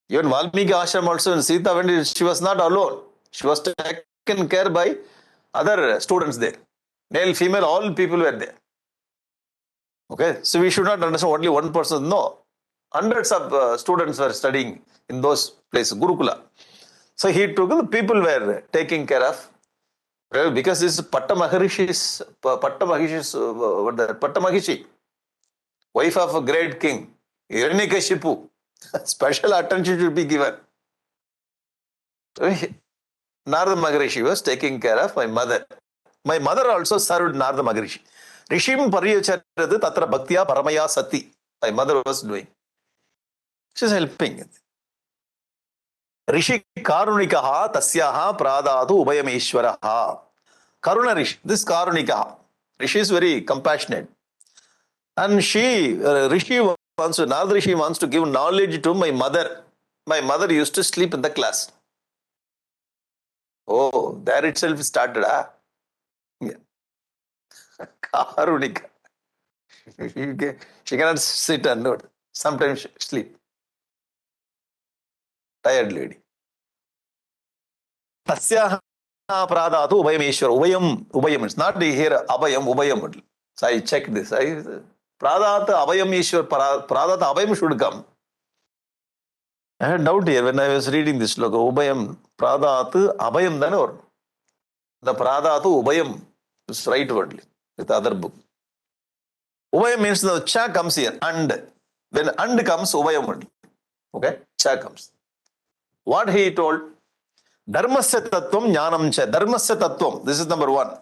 Even Valmiki Ashram also, when Sita went, she was not alone. She was taken care by other students there. Male, female, all people were there. Okay, so we should not understand only one person. No, hundreds of students were studying in those places, Gurukula. So he took, the people were taking care of, because this is Patta Maharishi's, wife of a great king, Hiranyakashipu. Special attention should be given. So Narada Maharishi was taking care of my mother. My mother also served Narada Maharishi. Rishim Pariyacharadu Tatra Bhaktya Paramaya Sati. My mother was doing. She's helping. Rishi Karunikaha Tasyaha Pradatu Ubayameshwaraha. Karuna Rishi. This Karunikaha. Rishi is very compassionate. And Narada Rishi wants to give knowledge to my mother. My mother used to sleep in the class. Oh, there itself started. Yeah. Karunika. She cannot sit and note. Sometimes sleep. Tired lady. Tasyaha Pradatu Ubayameshwara. Ubayam. It's not here Abayam, Ubayam. So I checked this. Pradata Abayam Ishwar, Pradata Abayam should come. I had doubt here when I was reading this logo. Ubayam, Pradata Abayam Danor. The Pradatu Ubayam is right wordly with the other book. Ubayam means the cha comes here. And when and comes, Ubayam wordly. Okay? Cha comes. What he told? Dharmasya Tattvam Jnanam Cha. Dharmasya Tattvam. This is number one.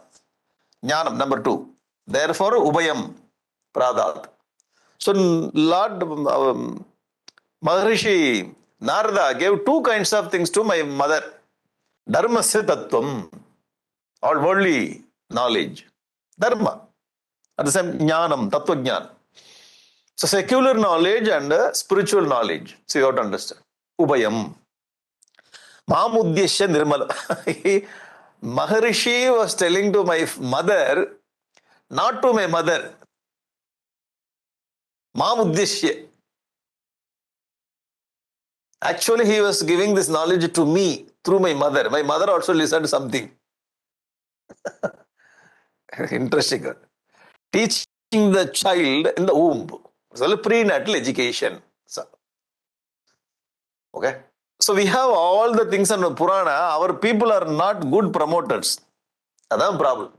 Jnanam, number two. Therefore, Ubayam. Pradat. So, Lord Maharishi Narada gave two kinds of things to my mother. Dharmasya Tattvam, or worldly knowledge. Dharma. At the same Jnanam, Tattva Jnana. So, secular knowledge and spiritual knowledge. So, you have to understand. Ubayam. Mahamudyasya Nirmala. Maharishi was telling to my mother, not to my mother. Mahamudyasya. Actually, he was giving this knowledge to me through my mother. My mother also listened to something. Interesting. Teaching the child in the womb. So, prenatal education. So, okay. So, we have all the things in Purana. Our people are not good promoters. That's the problem.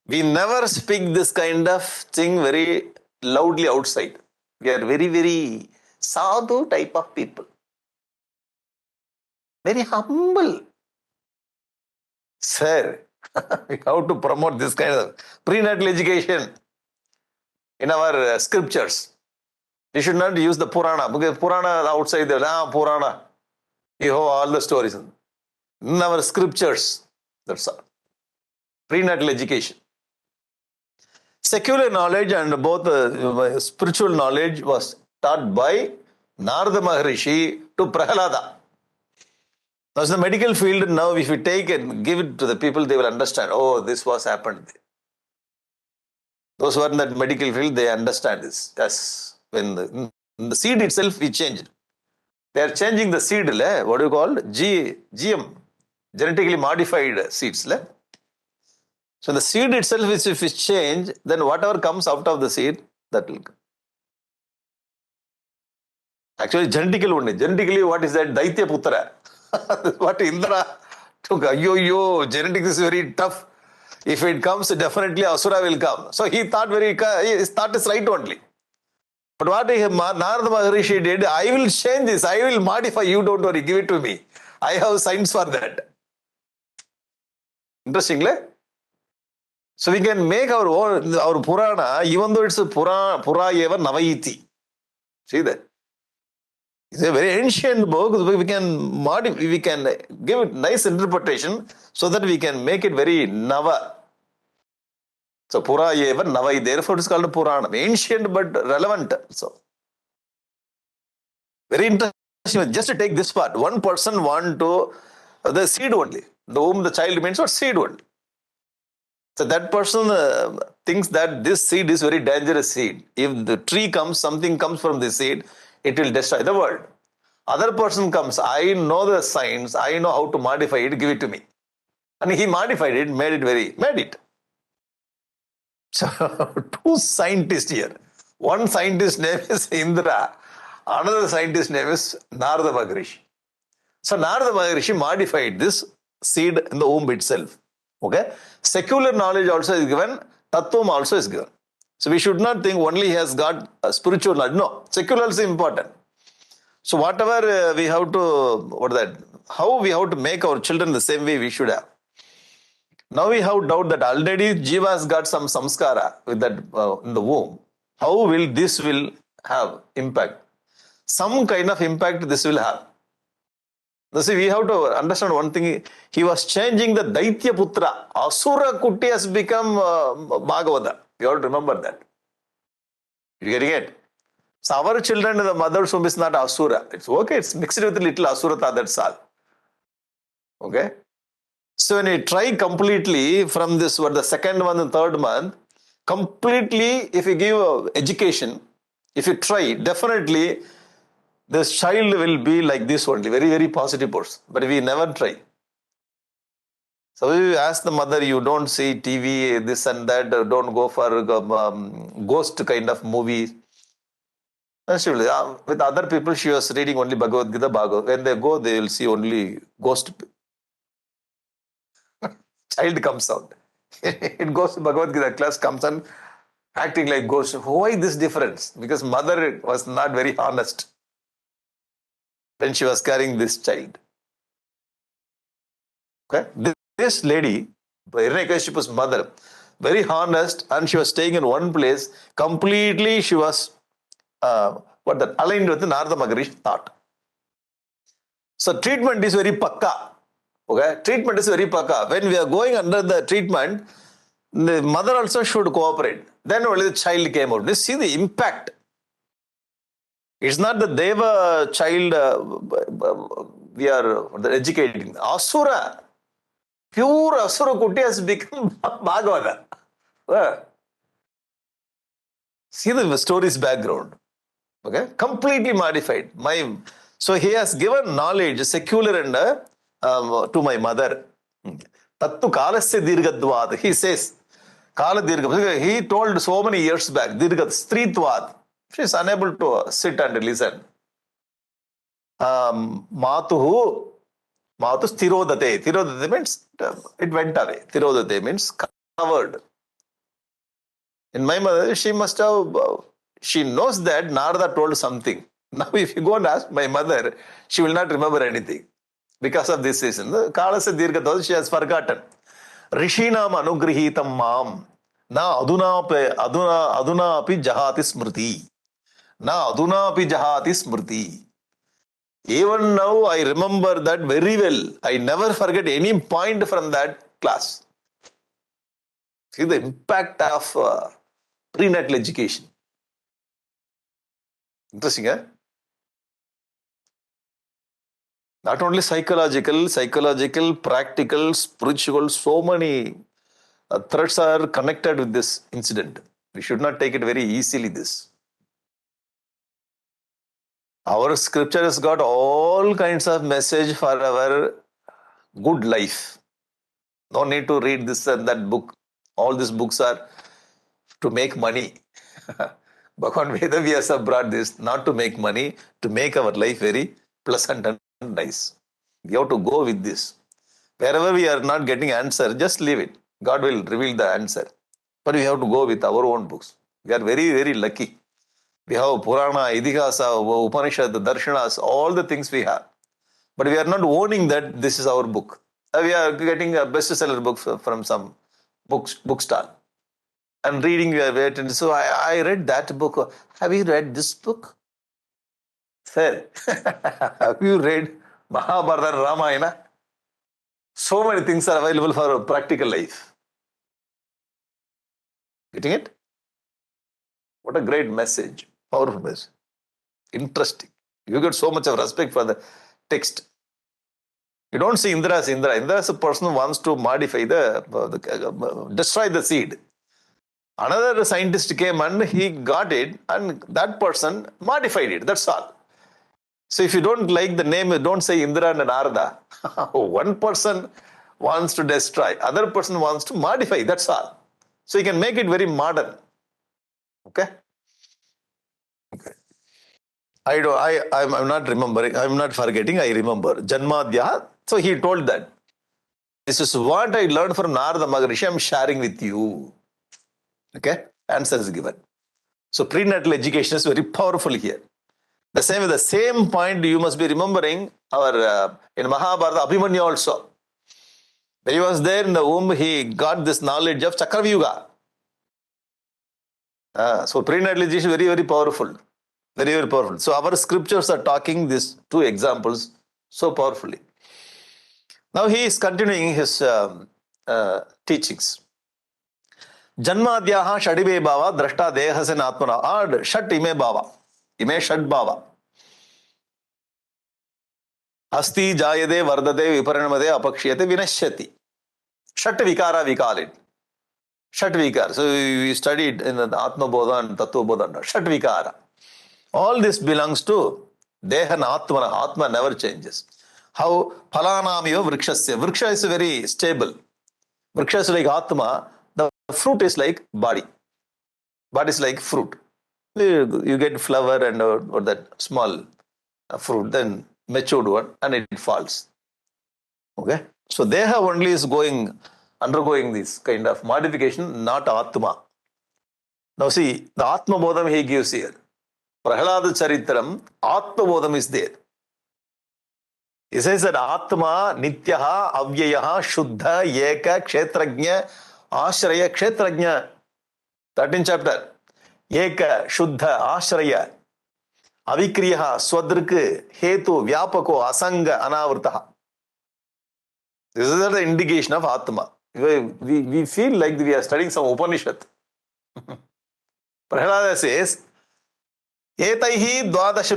We never speak this kind of thing very loudly outside. We are very, very sadhu type of people. Very humble. Sir, we have to promote this kind of prenatal education in our scriptures. We should not use the Purana, because Purana outside there, Purana. You have all the stories. In our scriptures, that's all. Prenatal education. Secular knowledge and both spiritual knowledge was taught by Narada Maharishi to Prahalada. Now, in the medical field, now if you take and give it to the people, they will understand, oh, this was happened. Those who are in that medical field, they understand this. Yes. When the seed itself is changed. They are changing the seed, what do you call? GM, genetically modified seeds. So the seed itself, if it's changed, then whatever comes out of the seed, that will come. Actually, genetically, what is that? Daitya Putra. What Indra took. Genetics is very tough. If it comes, definitely Asura will come. So he thought his thought is right only. But what Narada Maharishi did, I will change this, I will modify, you don't worry, give it to me. I have science for that. Interestingly. So we can make our own, our Purana, even though it's a Pura Eva Navaiti. See that? It's a very ancient book. We can we can give it nice interpretation so that we can make it very Nava. So Pura Eva Navai, therefore it's called Purana. Ancient but relevant. So very interesting. Just to take this part, one person want to the seed only. The womb the child means what seed only. So that person thinks that this seed is very dangerous seed. If the tree comes, something comes from this seed, it will destroy the world. Other person comes, I know the science, I know how to modify it, give it to me. And he modified it, made it. So, two scientists here. One scientist name is Indra, another scientist name is Narada Maharishi. So, Narada Maharishi modified this seed in the womb itself. Okay? Secular knowledge also is given, Tattvam also is given. So, we should not think only he has got spiritual knowledge. No, secular is important. So, whatever we have to, how we have to make our children the same way we should have. Now we have doubt that already Jiva has got some samskara with that in the womb. How will this will have impact? Some kind of impact this will have. Now see, we have to understand one thing. He was changing the Daitya Putra. Asura Kuti has become Bhagavata. You have to remember that. You getting it? So our children, the mother's womb is not Asura. It's okay. It's mixed with a little Asurata, that's all. Okay? So when you try completely from this, the second month and third month, completely if you give education, if you try, definitely this child will be like this only, very, very positive person. But we never try. So we ask the mother, you don't see TV, this and that, don't go for ghost kind of movies. And she will, with other people, she was reading only Bhagavad Gita, Bhagavad. When they go, they will see only ghost. Child comes out. It goes to Bhagavad Gita class, comes and acting like ghost. Why this difference? Because mother was not very honest when she was carrying this child. Okay, this lady, Hiranyakashipu's mother, very honest, and she was staying in one place. Completely, she was aligned with the Narada Maharishi thought. So treatment is very pakka. Okay, treatment is very pakka. When we are going under the treatment, the mother also should cooperate. Then only the child came out. You see the impact. It's not the Deva child we are educating. Asura, pure Asura Kuti has become Bhagavata. See the story's background. Okay, completely modified. So he has given knowledge, secular and to my mother. Tattu kalasya dirgadvad. He says, Kala dirga. He told so many years back, dirgad, stritvad. She is unable to sit and listen. Matuhu stirodate. Stirodate means it went away. Stirodate means covered. In my mother, she must have, she knows that Narada told something. Now if you go and ask my mother, she will not remember anything. Because of this reason, Kalasya Dirgadhava, she has forgotten. Rishinam anugrihitam mam. Na aduna api jahati smriti. Na aduna api jahati smriti. Even now, I remember that very well. I never forget any point from that class. See the impact of prenatal education. Interesting, eh? Not only psychological, practical, spiritual, so many threads are connected with this incident. We should not take it very easily, this. Our scripture has got all kinds of message for our good life. No need to read this and that book. All these books are to make money. Bhagavan Vedavyasa brought this not to make money, to make our life very pleasant and nice. We have to go with this. Wherever we are not getting answer, just leave it. God will reveal the answer. But we have to go with our own books. We are very, very lucky. We have Purana, Idihasa, Upanishad, Darshanas, all the things we have. But we are not owning that this is our book. We are getting a bestseller book from some bookstall. And reading, we are waiting. So I read that book. Have you read this book? Sir, have you read Mahabharata and Ramayana? So many things are available for practical life. Getting it? What a great message. Powerful message. Interesting. You get so much of respect for the text. You don't see Indra as Indra. Indra is a person who wants to modify destroy the seed. Another scientist came and he got it, and that person modified it. That's all. So if you don't like the name, don't say Indra and Narada. One person wants to destroy, other person wants to modify. That's all. So you can make it very modern. Okay. Okay. I'm not remembering. I'm not forgetting. I remember Janmadhya. So he told that this is what I learned from Narada Maharishi. I'm sharing with you. Okay. Answer is given. So prenatal education is very powerful here. The same point you must be remembering our in Mahabharata Abhimanyu also. When he was there in the womb, he got this knowledge of Chakravyuga. So prenatal education is very, very powerful. Very, very powerful. So our scriptures are talking these two examples so powerfully. Now he is continuing his teachings. Janmadhyaha shadive bhava drashta dehasen atmana. Ad shat ime bhava. Ime shat bhava. Asti jayade vardade viparinamade apakshiyate vinashyati. Shat vikara we call it. Shat vikara. So we studied in the Atma Bodha and Tattva Bodha. Shat vikara. All this belongs to Deha and Atmana. Atma never changes. How Phalanamiyo Vrikshasya. Vriksha is very stable. Vriksha is like Atma. The fruit is like body. Body is like fruit. You get flower and or that small fruit, then matured one, and it falls. Okay. So Deha only is undergoing this kind of modification, not Atma. Now see, the Atma Bodham he gives here. Prahlada Charitram, Atma Bodham is there. He says that Atma, Nityaha, Avyayaha, Shuddha, Eka, Kshetrajna, Ashraya, Kshetrajna. 13th chapter. Eka, Shuddha, Ashraya, Avikriyaha, Swadrika, Hetu, Vyapako, Asanga, Anavrtaha. This is the indication of Atma. We feel like we are studying some Upanishad. Prahlada says, Etaihi dvadasha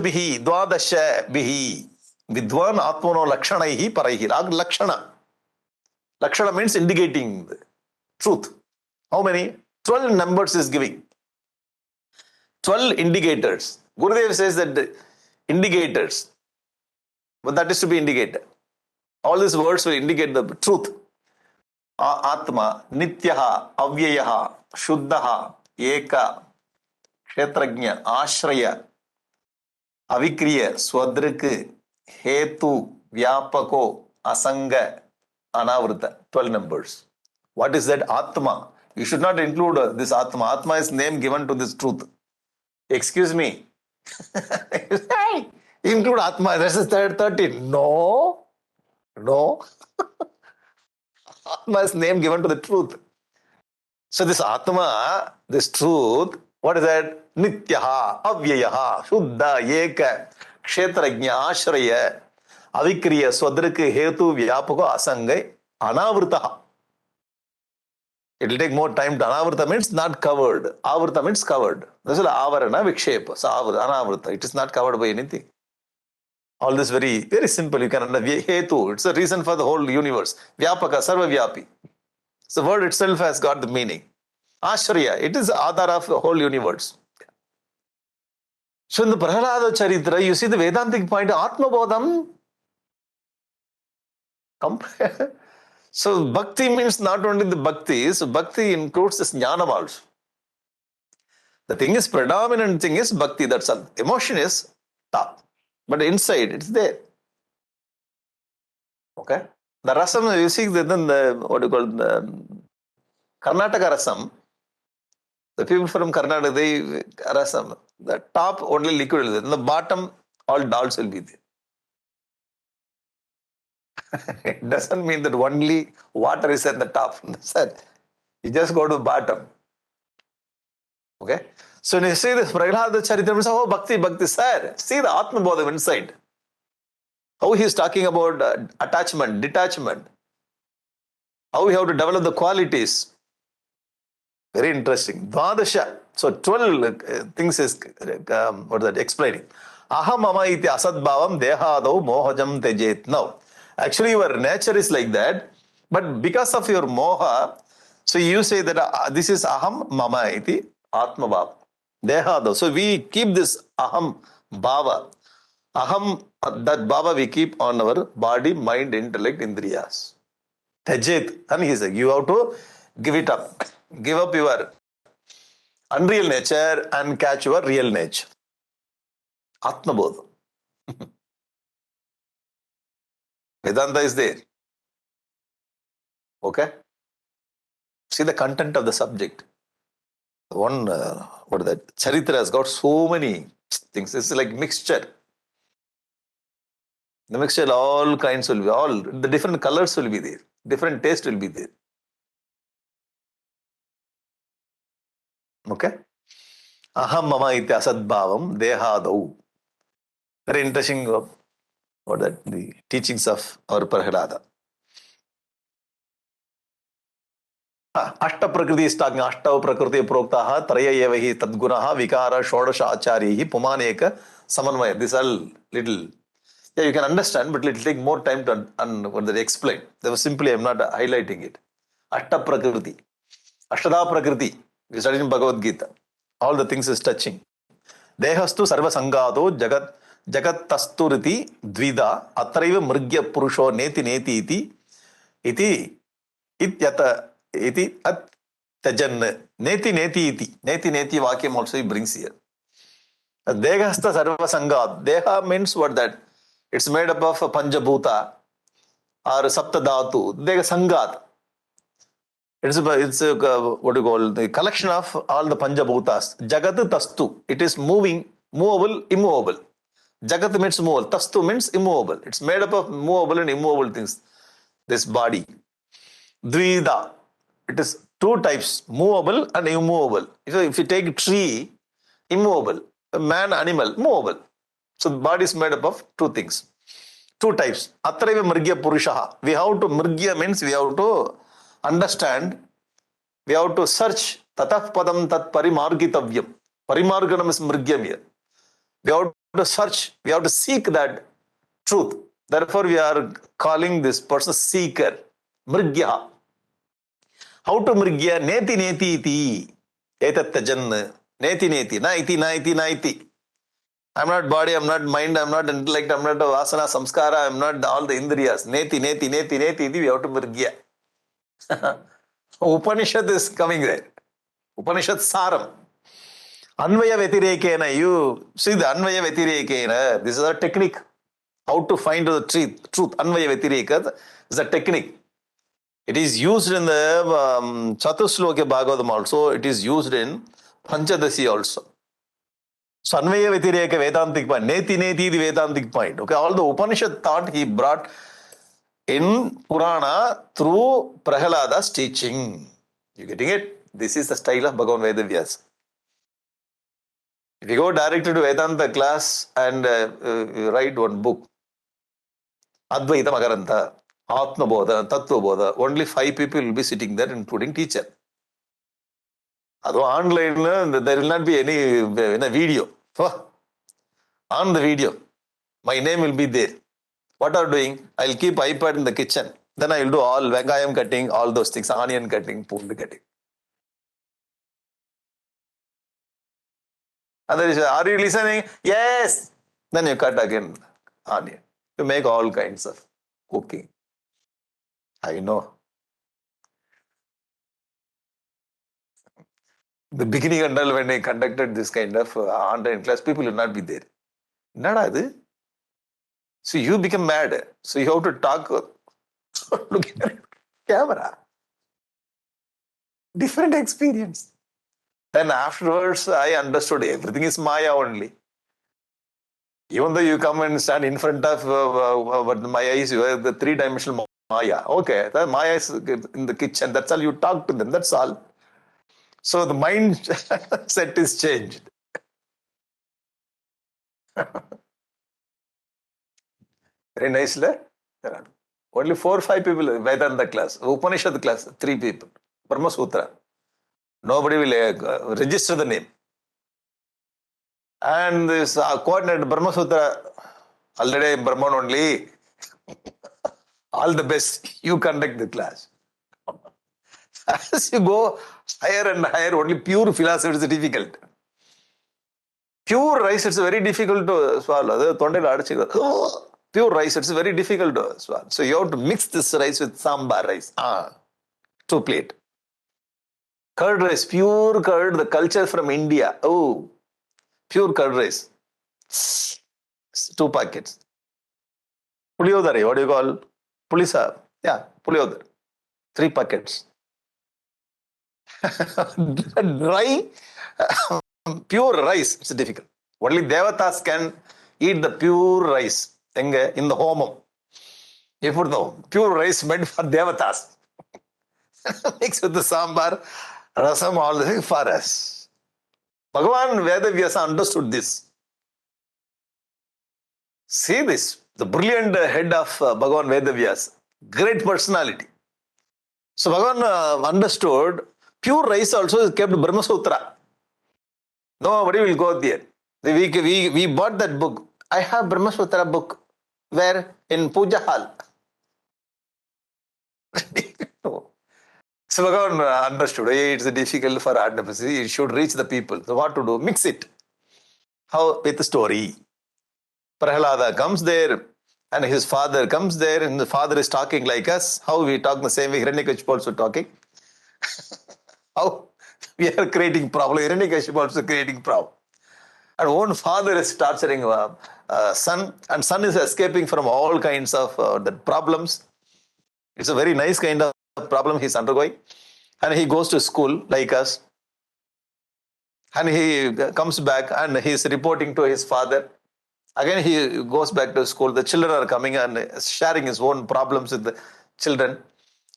bihi vidwan atmano lakshanaihi paraihi. Lakshana means indicating the truth. How many? 12 numbers is giving. 12 indicators. Gurudev says that indicators. But that is to be indicated. All these words will indicate the truth. Atma, Nityaha, Avyayaha, Shuddhaha, Eka, Kshetrajna, Ashraya, Avikriya, Swadrika, Hetu, Vyapako, Asanga, Anavrta. 12 numbers. What is that Atma? You should not include this Atma. Atma is name given to this truth. Excuse me. Include Atma. That's the 13. No. Atma is name given to the truth. So this Atma, this truth, what is that? Nityaha, Avyayaha, Shuddha, Eka, Kshetrajna, Ashraya, Avikriya, Swadrika, Hetu, Vyapako, Asanga, Anavrtaha. It will take more time to Anavrta means not covered. Avrta means covered. This is Avarana, Vikshepa. So Anavrta. It is not covered by anything. All this very, very simple. You can understand. Hetu. It's a reason for the whole universe. Vyapaka, Sarva Vyapi. So the word itself has got the meaning. Ashraya. It is the Adhar of the whole universe. So in the Prahlada Charitra, you see the Vedantic point, Atma Bodham. So bhakti means not only the bhakti, so bhakti includes this jnanam also. The thing is, predominant thing is bhakti, that's all. Emotion is top. But inside, it's there. Okay? The rasam, you see, then what you call the Karnataka rasam, the people from Karnataka, they rasam, the top only liquid is there. In the bottom, all dals will be there. It doesn't mean that only water is at the top. You just go to the bottom. Okay? So when you see this Prahlada Charitam, oh, bhakti, sir, see the Atma Bodham inside. How he is talking about attachment, detachment. How we have to develop the qualities. Very interesting. Dvadasha. So 12 things is what is that explaining. Aham mama iti asadbhavam dehadau mohajam tejet. Now, actually your nature is like that, but because of your moha, so you say that this is aham mama iti atma bhava. Dehadau. So we keep this aham bhava. Aham, that bhava we keep on our body, mind, intellect, indriyas. Tejet. And he said, you have to give it up. Give up your unreal nature and catch your real nature. Atma Bodha. Vedanta is there. Okay? See the content of the subject. One, what is that? Charitra has got so many things. It's like mixture. The mixture, all kinds will be, all the different colors will be there. Different taste will be there. Okay? Aham mama iti asadbhavam dehadau. Very interesting, what that, the teachings of our Prahlada. Ashta Prakriti is talking, Ashta Prakriti Proktaha, Traya Yevahi Tadgunaha, Vikara, Shodasha Acharya, Pumaneka, Samanvaya. These are little, yeah, you can understand, but it will take more time to what they explain. They were simply, I'm not highlighting it. Ashta Prakriti, Ashtada Prakriti, we studied in Bhagavad Gita. All the things is touching. Dehastu Sarva Sangado, Jagat Tasturiti, Dvida, Atraiva Mrgya Purusho, Neti iti, Ityata. Iti at tajan neti iti. Neti vakyam also he brings here. Dehasta sarva sangad. Deha means what that? It's made up of Panjabhuta or Saptadhatu. Deha sangad. It's what do you call the collection of all the Panjabhutas. Jagat tastu. It is moving, movable, immovable. Jagat means movable. Tastu means immovable. It's made up of movable and immovable things. This body. Dvida. It is two types, movable and immovable. If you take a tree, immovable. A man, animal, movable. So the body is made up of two things. Two types. Atraiva Mrgya Purushaha. We have to, Mrgya means we have to understand, we have to search. Tatah padam tat parimargitavyam. Parimarganam is Mrgyam here. We have to search, we have to seek that truth. Therefore we are calling this person seeker. Mrgya. How to mrigya? Neti iti. Etattajan. Neti. Na iti. I'm not body, I'm not mind, I'm not intellect, I'm not vasana, samskara, I'm not all the indriyas. Neti iti. We have to mrigya. Upanishad is coming there. Upanishad saram. Anvaya vetirekena. You see the Anvaya vetirekena. This is a technique. How to find the truth. Anvaya vetireka is a technique. It is used in the Chatusloka Bhagavatam also. It is used in Panchadasi also. So Anvaya Vetireka Vedantic point. Neti the Vedantic point. Okay, all the Upanishad thought he brought in Purana through Prahlada's teaching. You getting it? This is the style of Bhagavan Vedavyas. If you go directly to Vedanta class and write one book, Advaita Makaranta, Atma Bodha, Tattva Bodha, only 5 people will be sitting there, including teacher. Although online, there will not be any video. On the video, my name will be there. What are you doing? I'll keep iPad in the kitchen. Then I will do all vengayam cutting, all those things, onion cutting, pool cutting. And there is, are you listening? Yes. Then you cut again onion. You make all kinds of cooking. I know. The beginning and all, when I conducted this kind of online class, people will not be there. Nada. So you become mad. So you have to talk, looking at camera. Different experience. Then afterwards, I understood everything is Maya only. Even though you come and stand in front of what Maya is, you have the 3-dimensional Maya. Okay, that Maya is in the kitchen. That's all. You talk to them. That's all. So the mind set is changed. Very nice, le? There are only 4 or 5 people Vedanta class, Upanishad class, 3 people, Brahma Sutra. Nobody will register the name. And this coordinator Brahma Sutra, already Brahman only. All the best. You conduct the class. As you go higher and higher, only pure philosophy is difficult. Pure rice, it's very difficult to swallow. Pure rice, it's very difficult to swallow. So you have to mix this rice with sambar rice. 2 plate. Curd rice, pure curd, the culture from India. Oh, pure curd rice. 2 packets. Puliyodare, what do you call? Pulisa. Yeah, puliyodare. 3 packets. Dry, pure rice, it's difficult. Only Devatas can eat the pure rice in the homam. You put the pure rice meant for Devatas. Mix with the sambar, rasam, all the things for us. Bhagavan Vedavyasa understood this. See this, the brilliant head of Bhagavan Vedavyasa, great personality. So Bhagavan understood pure rice also is kept Brahma Sutra. Nobody will go there. We bought that book. I have Brahma Sutra book. Where? In Puja Hall. So Bhagavan understood. It's difficult for Adnapas. It should reach the people. So what to do? Mix it. How? With a story. Prahlada comes there and his father comes there and the father is talking like us. How we talk the same way Hiranyakashipu also talking. How we are creating problem. Hiranyakashipu also creating problem. And one father is torturing son, and son is escaping from all kinds of the problems. It's a very nice kind of problem he's undergoing. And he goes to school like us. And he comes back and he's reporting to his father. Again, he goes back to school. The children are coming and sharing his own problems with the children.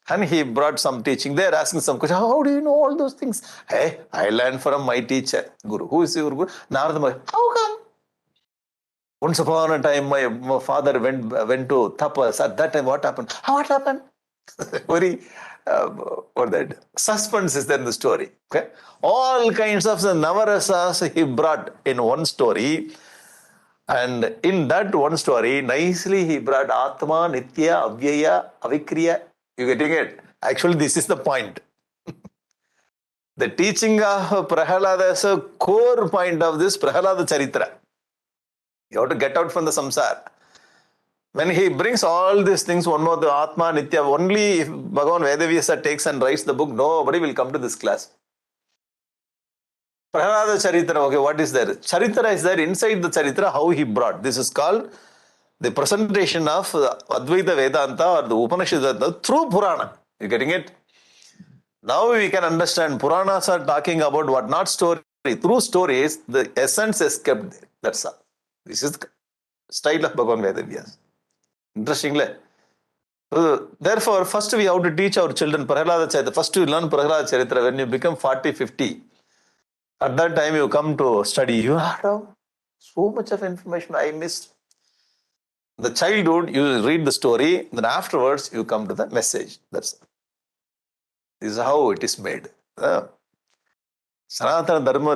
And he brought some teaching. They're asking some questions. How do you know all those things? Hey, I learned from my teacher, Guru. Who is your Guru? Narada Maharaj. How come? Once upon a time, my father went to tapas. At that time, what happened? What happened? Very, what that? Suspense is there in the story. Okay? All kinds of the navarasas he brought in one story. And in that one story, nicely he brought Atma, Nitya, Avyaya, Avikriya. You getting it? Actually, this is the point. The teaching of Prahalada is a core point of this Prahalada Charitra. You have to get out from the samsara. When he brings all these things, one more, the Atma, Nitya, only if Bhagavan Vedavyasa takes and writes the book, nobody will come to this class. Prahalada Charitra, okay, what is there? Charitra is there inside the Charitra, how he brought. This is called the presentation of Advaita Vedanta or the Upanishad through Purana. You getting it? Now we can understand Puranas are talking about what not story. Through stories, the essence is kept there. That's all. This is the style of Bhagavan Vedavyasa. Interestingly. So, therefore, first we have to teach our children Prahalada Charitra. First you learn Prahalada Charitra. When you become 40, 50, at that time you come to study. You have so much of information I missed. The childhood, you read the story, then afterwards you come to the message. That's it. This is how it is made. Sanatana Dharma,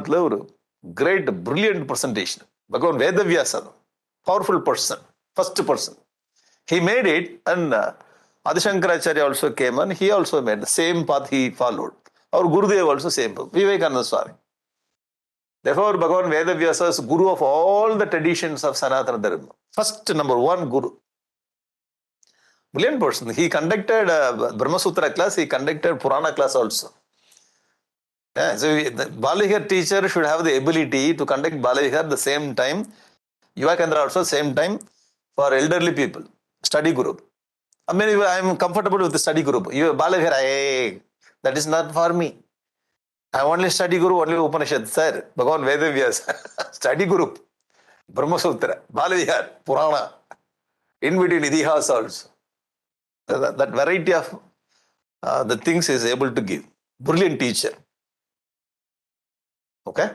great, brilliant presentation. Bhagavan Vedavyasa, powerful person, first person. He made it, and Adishankaracharya also came and he also made the same path he followed. Our Gurudev also same path, Vivekananda Swami. Therefore, Bhagavan Vedavyasa is Guru of all the traditions of Sanatana Dharma. First, number 1 Guru. Brilliant person. He conducted Brahma Sutra class, he conducted Purana class also. Yeah, so the Balihar teacher should have the ability to conduct Balihar at the same time. Yuva Kendra also same time for elderly people. Study group. I mean, I am comfortable with the study group. You Balihar, that is not for me. I only study guru, only Upanishad. Sir, Bhagavan Vedavyasa, study group, Brahma Sutra, Balihar, Purana, in between Idihas also. That variety of the things is able to give. Brilliant teacher. Okay?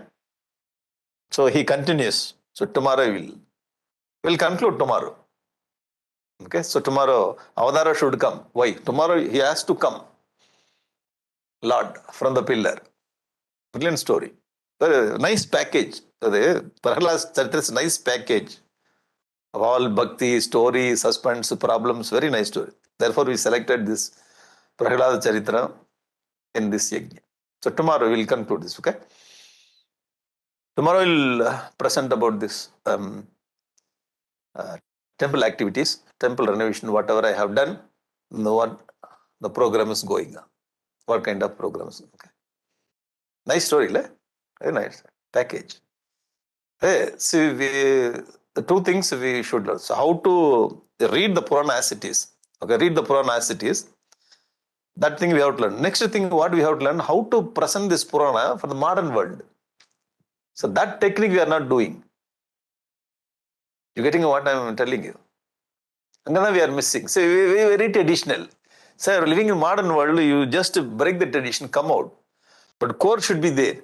So he continues. So tomorrow we'll conclude tomorrow. Okay? So tomorrow Avadara should come. Why? Tomorrow he has to come. Lord from the pillar. Brilliant story. Nice package. Prahlad Charitra is nice package of all bhakti, story, suspense, problems. Very nice story. Therefore, we selected this Prahlad Charitra in this yajna. So tomorrow we'll conclude this. Okay. Tomorrow we'll present about this uh, temple activities, temple renovation, whatever I have done. The program is going on. What kind of programs? Okay. Nice story, very nice package. Hey, see, the two things we should learn. So, how to read the Purana as it is. Okay, read the Purana as it is. That thing we have to learn. Next thing, what we have to learn, how to present this Purana for the modern world. So, that technique we are not doing. You getting what I am telling you? Angana we are missing. So, we very traditional. So, living in modern world, you just break the tradition, come out. But core should be there.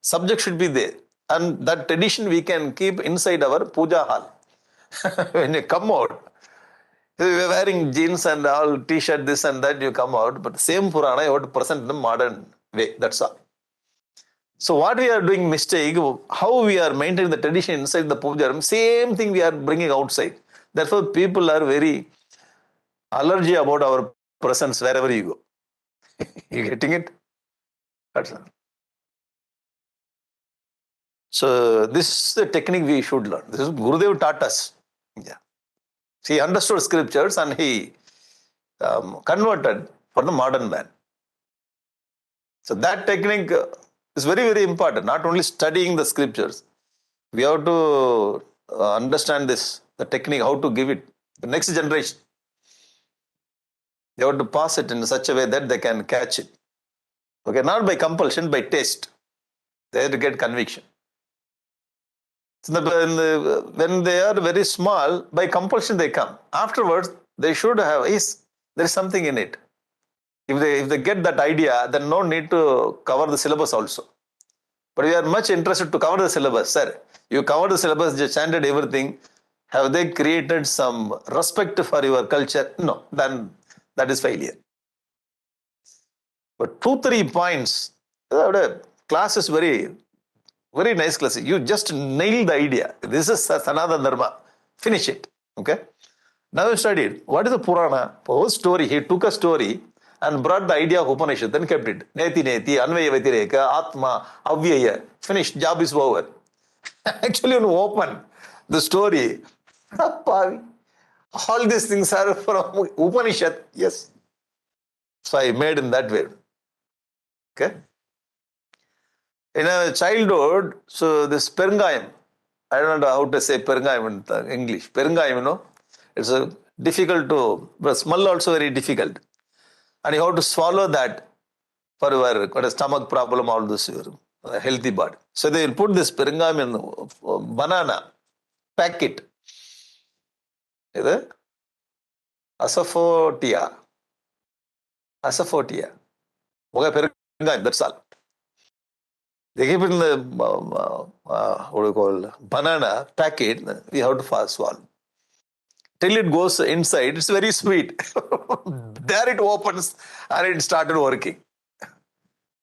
Subject should be there. And that tradition we can keep inside our puja hall. When you come out, you're wearing jeans and all t-shirt, this and that, you come out. But same Purana, you have to present in a modern way. That's all. So what we are doing mistake, how we are maintaining the tradition inside the puja room, same thing we are bringing outside. Therefore, people are very allergy about our presence wherever you go. You getting it? That's all. So this is the technique we should learn. This is Gurudev taught us. Yeah. He understood scriptures and he converted for the modern man. So that technique is very, very important. Not only studying the scriptures, we have to understand this, the technique, how to give it to the next generation. They have to pass it in such a way that they can catch it. Okay, not by compulsion, by taste. They have to get conviction. So when they are very small, by compulsion they come. Afterwards, they should have, there is something in it. If they get that idea, then no need to cover the syllabus also. But we are much interested to cover the syllabus. Sir, you covered the syllabus, you chanted everything. Have they created some respect for your culture? No, then that is failure. But 2-3 points, class is very nice class. You just nail the idea. This is Sanatana Dharma. Finish it. Okay? Now you studied. What is the Purana? Whole story. He took a story and brought the idea of Upanishad, then kept it. Neti, Anvaya Vatireka, Atma, Avyaya. Finished. Job is over. Actually, when you open the story, all these things are from Upanishad. Yes. So I made in that way. Okay? In a childhood, so this Perngayam, I don't know how to say Perngayam in English. Perngayam, it's difficult to, but smell also very difficult. And you have to swallow that for your stomach problem, all this, your healthy body. So they will put this Perngayam in banana packet. Asafoetida. Asafoetida. Perngayam, that's all. They give it in the what do you call banana packet. We have to fast swallow till it goes inside. It's very sweet. There it opens and it started working.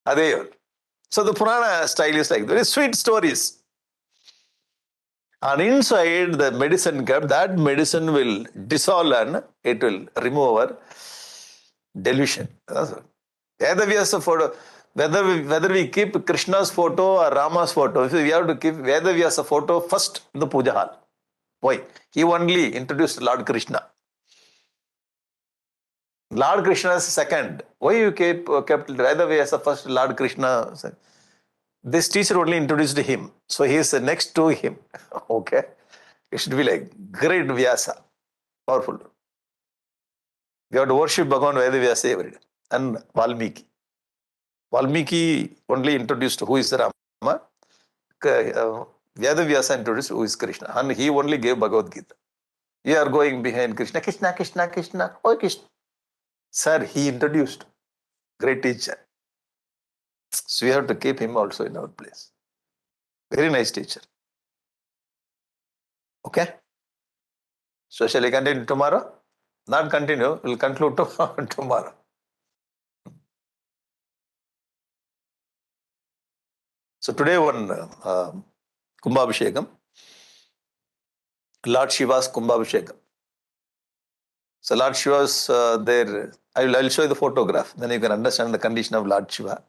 So the Purana style is like very sweet stories. And inside the medicine cup, that medicine will dissolve and it will remove our delusion. Vedavyasa photo. Whether we keep Krishna's photo or Rama's photo, we have to keep Vedavyasa photo first in the puja hall. Why? He only introduced Lord Krishna. Lord Krishna is second. Why you kept Vedavyasa first, Lord Krishna? This teacher only introduced him. So he is next to him. Okay? It should be like great Vyasa. Powerful. We have to worship Bhagavan Vedavyasa every day. And Valmiki. Valmiki only introduced who is Rama. Vedavyasa introduced who is Krishna. And he only gave Bhagavad Gita. You are going behind Krishna. Krishna, Krishna, Krishna. Oh, Krishna. Sir, he introduced. Great teacher. So we have to keep him also in our place. Very nice teacher. Okay? So shall I continue tomorrow? Not continue, we'll conclude tomorrow. So today one Kumbhabhishekam, Lord Shiva's Kumbhabhishekam. So Lord Shiva's there, I'll show you the photograph, then you can understand the condition of Lord Shiva,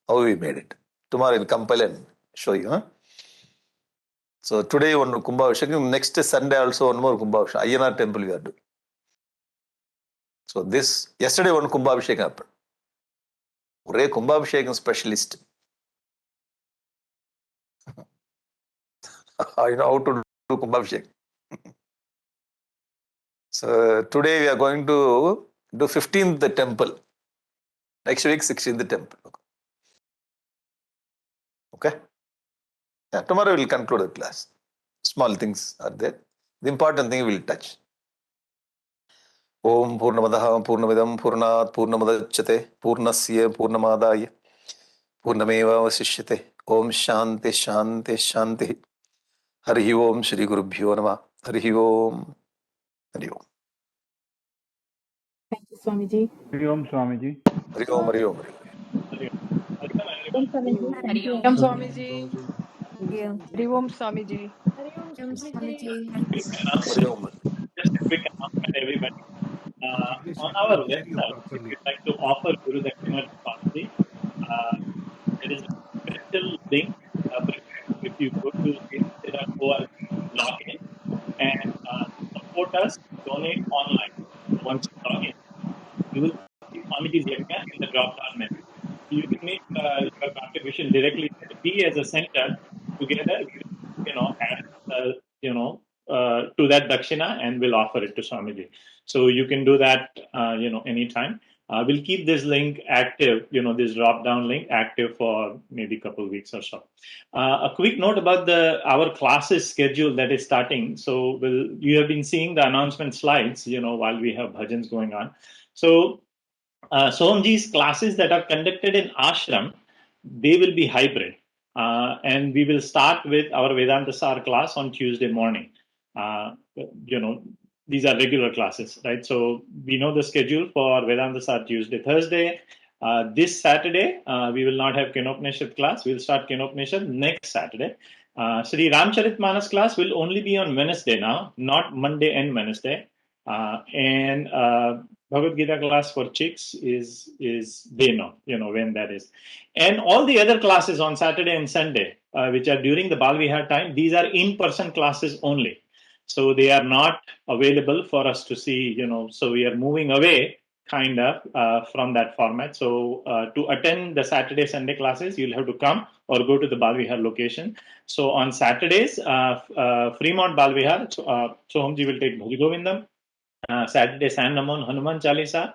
how we made it. Tomorrow I'll compile and show you. Huh? So today one Kumbhabhishekam, next Sunday also one more Kumbhabhishekam, Ayyanar temple we are doing. So this, yesterday one Kumbhabhishekam happened. Ray Kumbhabhishekam specialist. I know how to do Kumbhabhishekam. So today we are going to do 15th temple. Next week 16th temple. Okay? Yeah, tomorrow we will conclude the class. Small things are there. The important thing we will touch. Om Purnamadaha Purnamidam Purnat Purnamadachyate Purnasya Purnamadaya Purnameva Vasishyate Om Shanti Shanti Shanti Hari Om Shri Gurubhyo Namah Hari Om Hari Om Thank you, Swamiji. Hari Om Swamiji. Hari Om Hari Om Hari Om Swamiji. Thank you. Om Swamiji. Hari Om Swamiji. Om Swamiji. Om. Just a quick announcement, everybody. On our website, if you'd like to offer Guru Dakshina to Swamiji, there is a special link prepared. If you go to insta.org, log in, and support us, donate online. So once you log in, you will see Swamiji's yajna in the drop-down menu. You can make your contribution directly there. We as a center together, add, to that dakshina and we'll offer it to Swamiji. So you can do that, anytime. We'll keep this link active, this drop-down link active for maybe a couple of weeks or so. A quick note about our classes schedule that is starting. So you have been seeing the announcement slides, while we have bhajans going on. So Somji's classes that are conducted in ashram, they will be hybrid. And we will start with our Vedanta Sar class on Tuesday morning. These are regular classes, right? So we know the schedule for Vedanta Sar Tuesday, Thursday. This Saturday, we will not have Kenopanishad class. We'll start Kenopanishad next Saturday. Sri Ramcharitmanas class will only be on Wednesday now, not Monday and Wednesday. And Bhagavad Gita class for chicks is they know, when that is. And all the other classes on Saturday and Sunday, which are during the Balvihar time, these are in-person classes only. So they are not available for us to see, so we are moving away kind of from that format. So to attend the Saturday, Sunday classes, you'll have to come or go to the Balvihar location. So on Saturdays, Fremont Balvihar, Sohamji will take Bhaji Govindam. Saturday, San Namon, Hanuman Chalisa.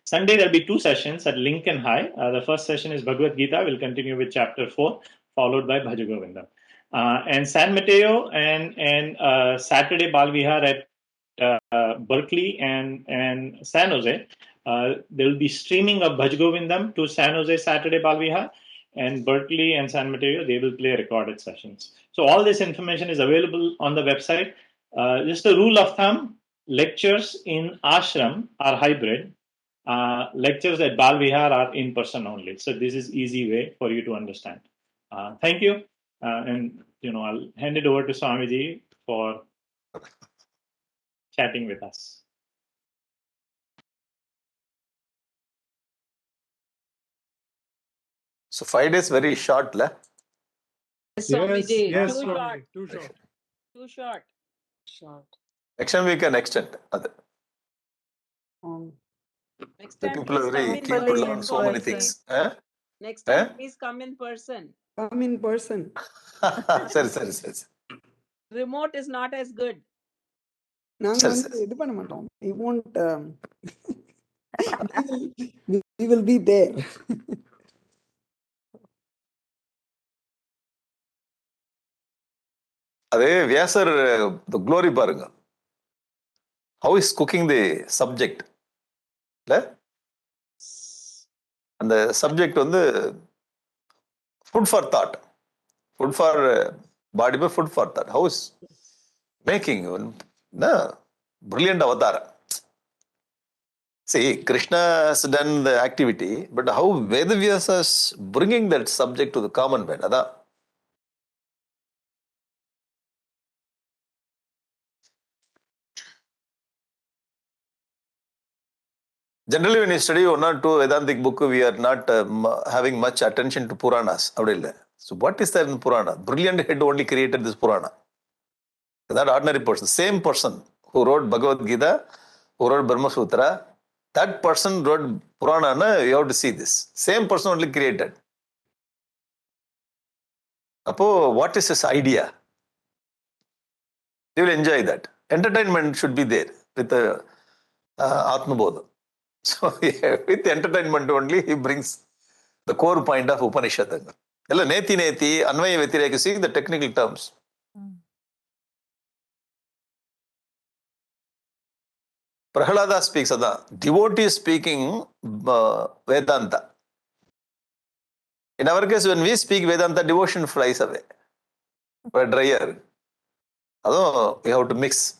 Sunday, there'll be 2 sessions at Lincoln High. The first session is Bhagavad Gita. We'll continue with chapter 4, followed by Bhaja Govindam. And San Mateo and Saturday Balvihar at Berkeley and San Jose. There will be streaming of Bhaj Govindam to San Jose Saturday Balvihar, and Berkeley and San Mateo, they will play recorded sessions. So all this information is available on the website. Just a rule of thumb, lectures in ashram are hybrid. Lectures at Balvihar are in person only. So this is easy way for you to understand. Thank you. And I'll hand it over to Swamiji for chatting with us. So 5 days very short, la? Yes, Swamiji. Yes, Too Swamiji. short. Too short. Next time we can extend. Next The time, people are please very come in keen to person. learn so many things. Eh? Next time, please come in person. Come in person. Sorry. Remote is not as good. நாங்க சரி, வந்து சரி. இது பண்ண மாட்டோம். We won't. We will be there. அதே வியாசர் the glory பாருங்க. How is cooking the subject? இல்ல? அந்த சப்ஜெக்ட் வந்து food for thought. Food for body, but food for that. How is making? No, brilliant avatar. See, Krishna has done the activity, but how Vedavyasa is bringing that subject to the common man. Ada. Generally, when you study one or two Vedantic book, we are not having much attention to Puranas. So what is there in Purana? Brilliant head only created this Purana. That ordinary person, same person who wrote Bhagavad Gita, who wrote Brahma Sutra, that person wrote Purana. Na, you have to see this. Same person only created. Apo, what is his idea? You will enjoy that. Entertainment should be there with the Atma Bodha. So yeah, with entertainment only, he brings the core point of Upanishad. Neti neti, Anvaya Vetireka, see the technical terms. Prahalada speaks of that. Devotee speaking Vedanta. In our case, when we speak Vedanta, devotion flies away. For a dryer. Although we have to mix.